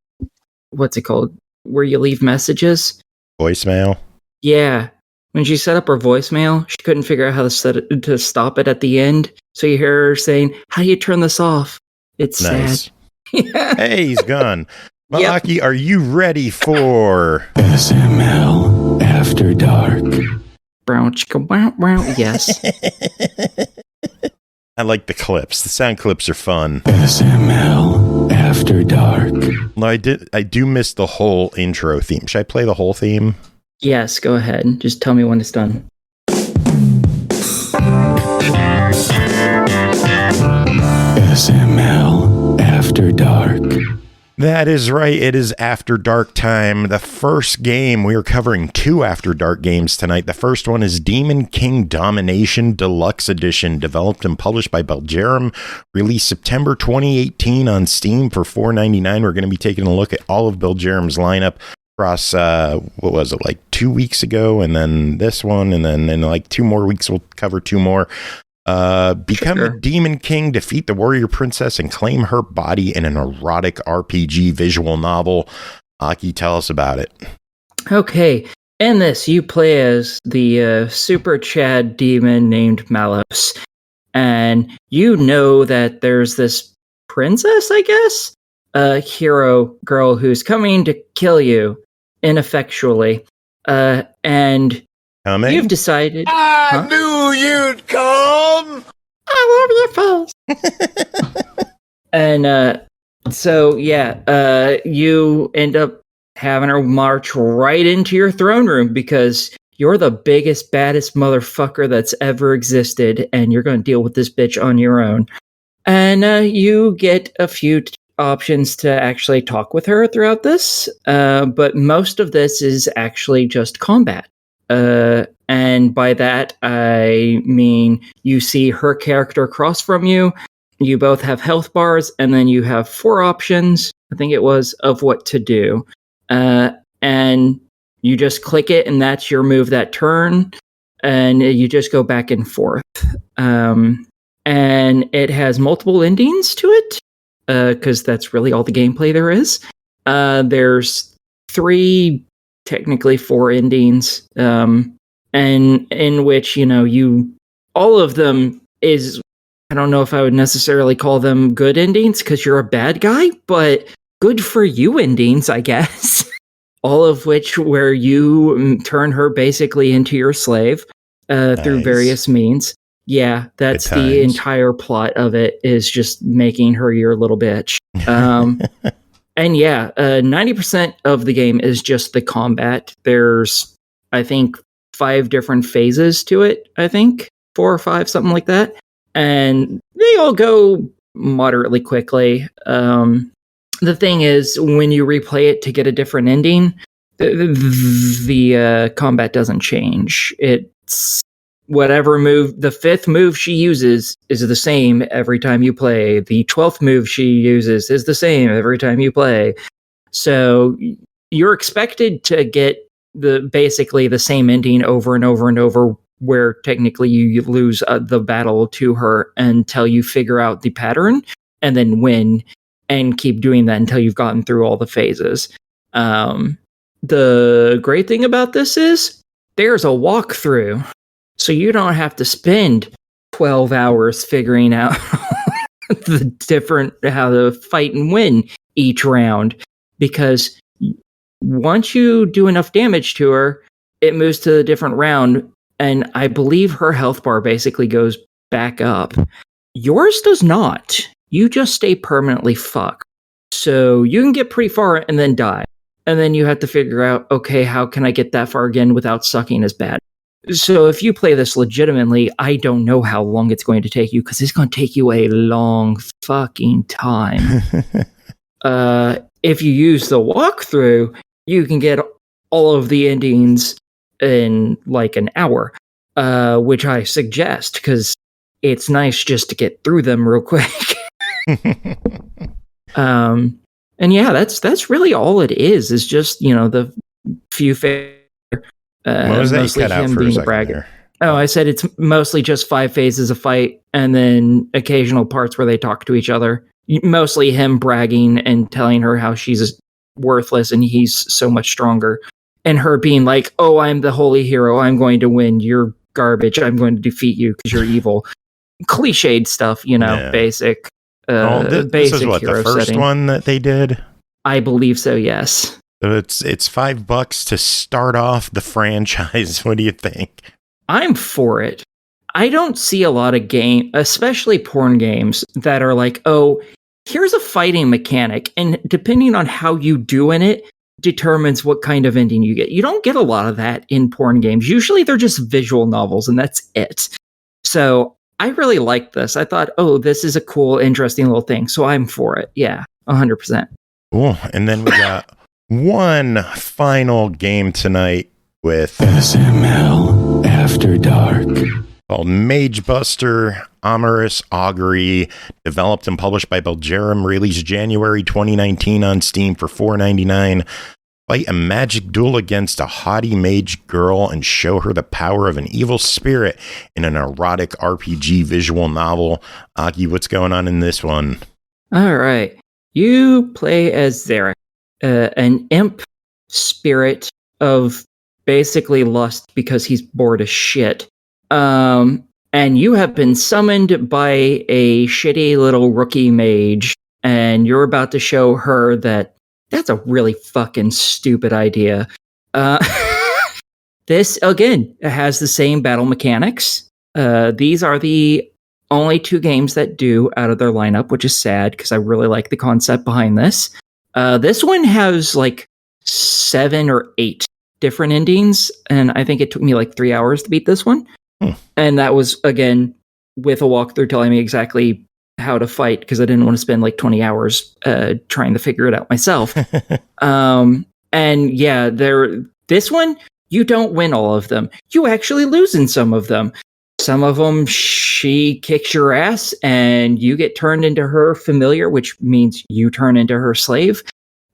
what's it called? Where you leave messages? Voicemail? Yeah. When she set up her voicemail, she couldn't figure out how to stop it at the end. So you hear her saying, "How do you turn this off?" It's nice. sad. Yeah. Hey, he's gone. Malaki, are you ready for SML After Dark? Brown chicka wow wow. Yes. I like the clips. The sound clips are fun. SML After Dark. No, I do miss the whole intro theme. Should I play the whole theme? Yes, go ahead. Just tell me when it's done. SML After Dark. That is right. It is After Dark time. The first game, we are covering 2 After Dark games tonight. The first one is Demon King Domination Deluxe Edition, developed and published by Belgerum, released September 2018 on Steam for $4.99. We're going to be taking a look at all of Belgerum's lineup across, what was it, like 2 weeks ago, and then this one, and then in like 2 more weeks, we'll cover 2 more. Become a Demon King, defeat the warrior princess, and claim her body in an erotic RPG visual novel. Aki, tell us about it. Okay. In this, you play as the super Chad demon named Malos. And you know that there's this princess, I guess? A hero girl who's coming to kill you ineffectually. And Coming? you've decided... I knew you'd come! I love your face! And so, yeah, you end up having her march right into your throne room because you're the biggest, baddest motherfucker that's ever existed, and you're going to deal with this bitch on your own. And you get a few options to actually talk with her throughout this, but most of this is actually just combat. And by that, I mean you see her character across from you. You both have health bars, and then you have 4 options, I think it was, of what to do. And you just click it, and that's your move that turn. And you just go back and forth. And it has multiple endings to it, because that's really all the gameplay there is. There's 3... technically 4 endings, and in which, you know, all of them is, I don't know if I would necessarily call them good endings because you're a bad guy, but good for you endings, I guess. All of which where you turn her basically into your slave through various means. Yeah, that's the entire plot of it, is just making her your little bitch. And yeah, 90% of the game is just the combat. There's, I think, 5 different phases to it, I think. 4 or 5, something like that. And they all go moderately quickly. The thing is, when you replay it to get a different ending, the combat doesn't change. It's whatever move, the 5th move she uses is the same every time you play. The 12th move she uses is the same every time you play. So you're expected to get basically the same ending over and over and over, where technically you lose the battle to her until you figure out the pattern and then win, and keep doing that until you've gotten through all the phases. The great thing about this is there's a walkthrough. So you don't have to spend 12 hours figuring out how to fight and win each round, because once you do enough damage to her, it moves to a different round and I believe her health bar basically goes back up. Yours does not. You just stay permanently fucked. So you can get pretty far and then die. And then you have to figure out, okay, how can I get that far again without sucking as bad? So if you play this legitimately, I don't know how long it's going to take you, because it's going to take you a long fucking time. If you use the walkthrough, you can get all of the endings in like an hour, which I suggest, because it's nice just to get through them real quick. And yeah, that's really all it is just, the few what was that? mostly You cut out him for a being a second bragger. there. Oh, I said it's mostly just 5 phases of fight and then occasional parts where they talk to each other. Mostly him bragging and telling her how she's worthless and he's so much stronger. And her being like, oh, I'm the holy hero. I'm going to win. You're garbage. I'm going to defeat you because you're evil. Cliched stuff, basic. This is what, hero the first setting. one that they did? I believe so, yes. So it's $5 to start off the franchise. What do you think? I'm for it. I don't see a lot of especially porn games, that are like, oh, here's a fighting mechanic, and depending on how you do in it, determines what kind of ending you get. You don't get a lot of that in porn games. Usually they're just visual novels, and that's it. So I really like this. I thought, oh, this is a cool, interesting little thing. So I'm for it. Yeah, 100%. Cool. And then we got one final game tonight with SML After Dark. Called Magebuster, Amorous, Augury, developed and published by Belgerum, released January 2019 on Steam for $4.99. Fight a magic duel against a haughty mage girl and show her the power of an evil spirit in an erotic RPG visual novel. Augie, what's going on in this one? All right. You play as Zarek, an imp spirit of basically lust because he's bored as shit. And you have been summoned by a shitty little rookie mage, and you're about to show her that that's a really fucking stupid idea. This, again, has the same battle mechanics. These are the only 2 games that do out of their lineup, which is sad, because I really like the concept behind this. This one has like 7 or 8 different endings, and I think it took me like 3 hours to beat this one. And that was, again, with a walkthrough telling me exactly how to fight, because I didn't want to spend like 20 hours trying to figure it out myself. And yeah, this one, you don't win all of them. You actually lose in some of them. Some of them, she kicks your ass and you get turned into her familiar, which means you turn into her slave.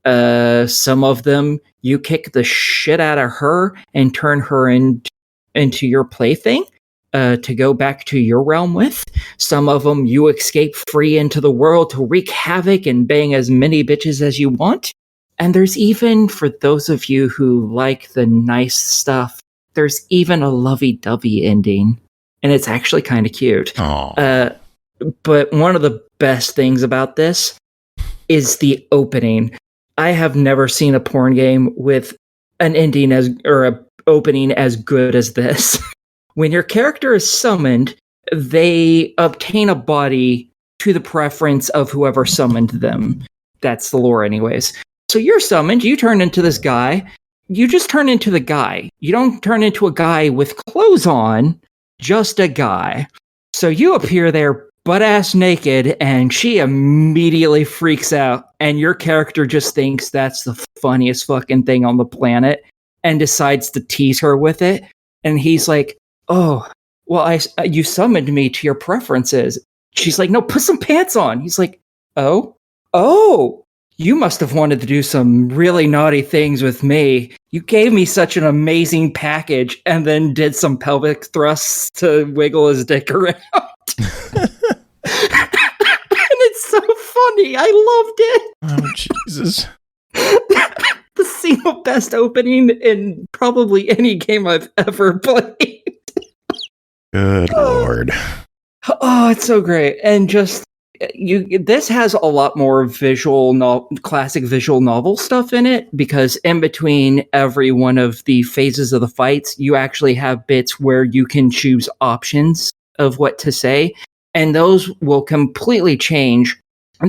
Some of them, you kick the shit out of her and turn her into your plaything. To go back to your realm with. Some of them you escape free into the world to wreak havoc and bang as many bitches as you want. And there's even, for those of you who like the nice stuff, there's even a lovey-dovey ending. And it's actually kind of cute. But one of the best things about this is the opening. I have never seen a porn game with an ending or a opening as good as this. When your character is summoned, they obtain a body to the preference of whoever summoned them. That's the lore anyways. So you're summoned, you turn into this guy. You just turn into the guy. You don't turn into a guy with clothes on, just a guy. So you appear there butt-ass naked, and she immediately freaks out, and your character just thinks that's the funniest fucking thing on the planet, and decides to tease her with it. And he's like, oh, well, you summoned me to your preferences. She's like, no, put some pants on. He's like, oh, you must have wanted to do some really naughty things with me. You gave me such an amazing package, and then did some pelvic thrusts to wiggle his dick around. And it's so funny. I loved it. Oh, Jesus. The single best opening in probably any game I've ever played. Good Lord. Oh, it's so great. And just, this has a lot more classic visual novel stuff in it, because in between every one of the phases of the fights, you actually have bits where you can choose options of what to say, and those will completely change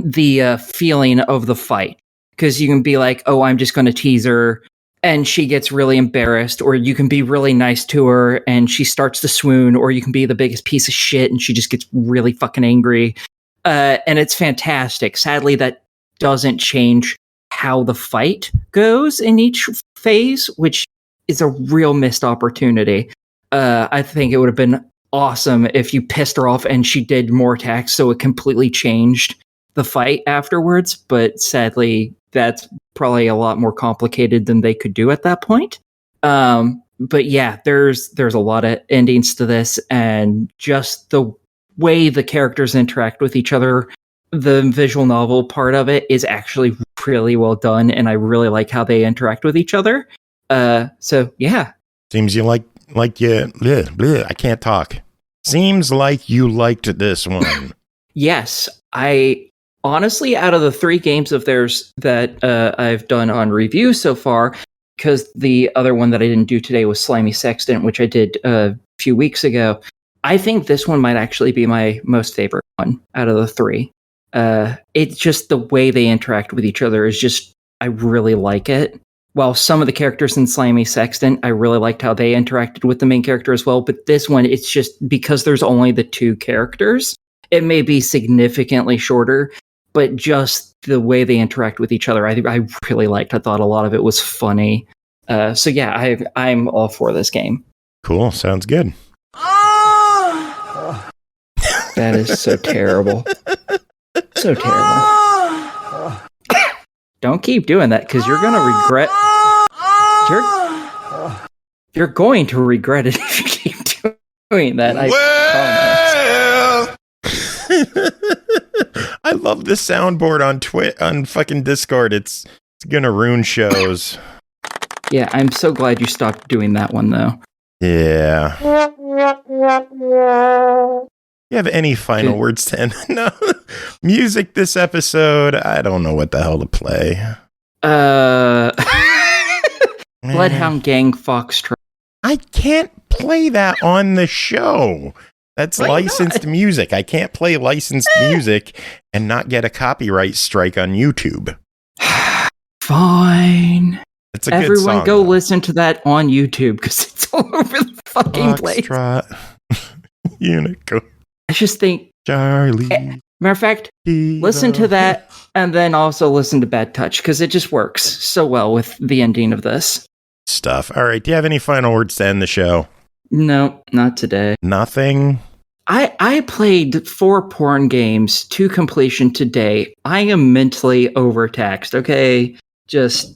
the feeling of the fight. Because you can be like, oh, I'm just going to tease her, and she gets really embarrassed, or you can be really nice to her and she starts to swoon, or you can be the biggest piece of shit and she just gets really fucking angry. And it's fantastic. Sadly, that doesn't change how the fight goes in each phase, which is a real missed opportunity. I think it would have been awesome if you pissed her off and she did more attacks, so it completely changed the fight afterwards. But sadly, that's probably a lot more complicated than they could do at that point. But yeah, there's a lot of endings to this, and just the way the characters interact with each other, the visual novel part of it is actually really well done, and I really like how they interact with each other. So yeah. Seems you like you, I can't talk. Seems like you liked this one. Yes, I honestly, out of the 3 games of theirs that I've done on review so far, because the other one that I didn't do today was Slimy Sextant, which I did a few weeks ago, I think this one might actually be my most favorite one out of the 3. It's just the way they interact with each other is just, I really like it. While some of the characters in Slimy Sextant, I really liked how they interacted with the main character as well. But this one, it's just because there's only the 2 characters, it may be significantly shorter, but just the way they interact with each other, I really liked. I thought a lot of it was funny. So yeah, I'm all for this game. Cool. Sounds good. That is so terrible. So terrible. Don't keep doing that, because you're going to regret... You're going to regret it if you keep doing that. I I love the soundboard on fucking Discord. It's gonna ruin shows. Yeah, I'm so glad you stopped doing that one, though. Yeah. You have any final words to end? No. Music this episode, I don't know what the hell to play. Bloodhound Gang Foxtrot. I can't play that on the show. That's licensed music. I can't play licensed music and not get a copyright strike on YouTube. Fine. It's a good Everyone song, go though. listen to that on YouTube, because it's all over the fucking place. Unicorn. I just think... Charlie. Matter of fact, listen to that, and then also listen to Bad Touch, because it just works so well with the ending of this. Stuff. All right. Do you have any final words to end the show? No, not today. Nothing? I played 4 porn games to completion today. I am mentally overtaxed, okay? Just,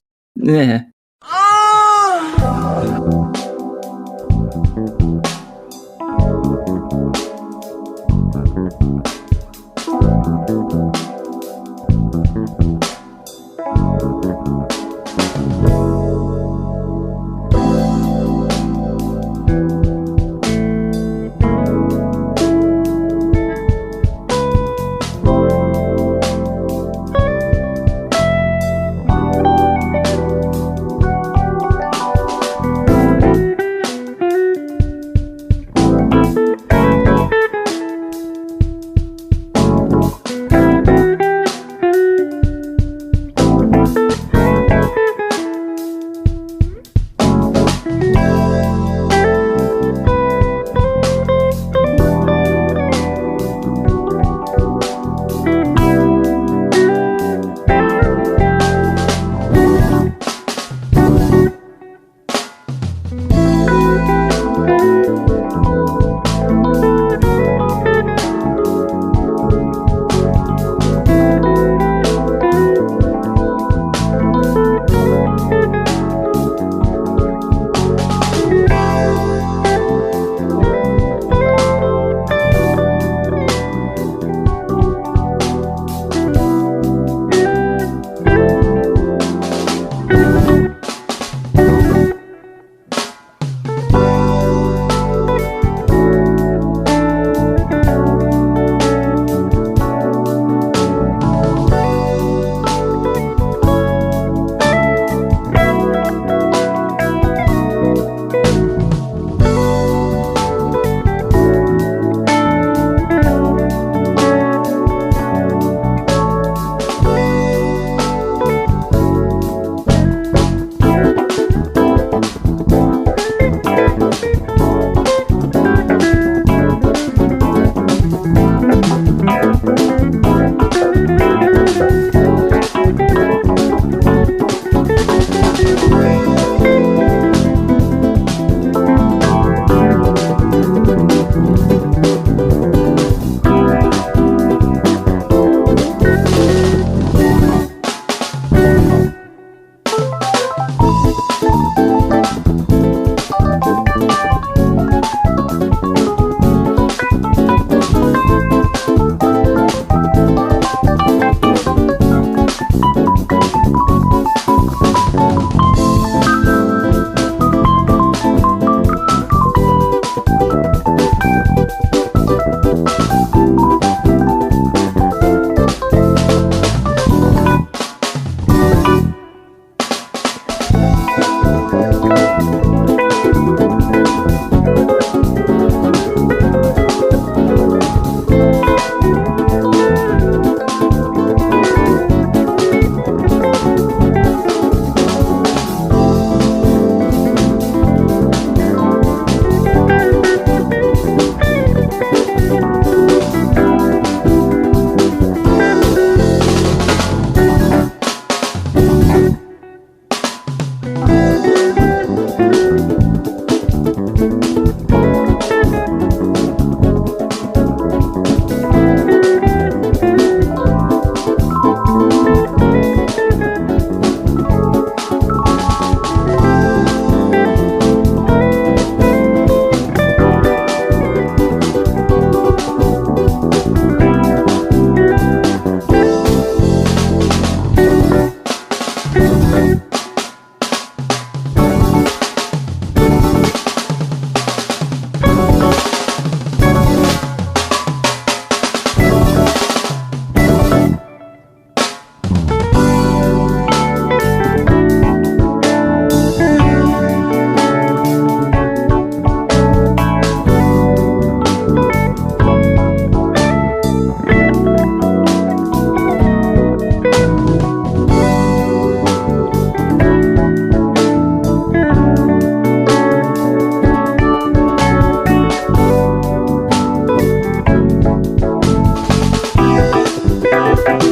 Bye.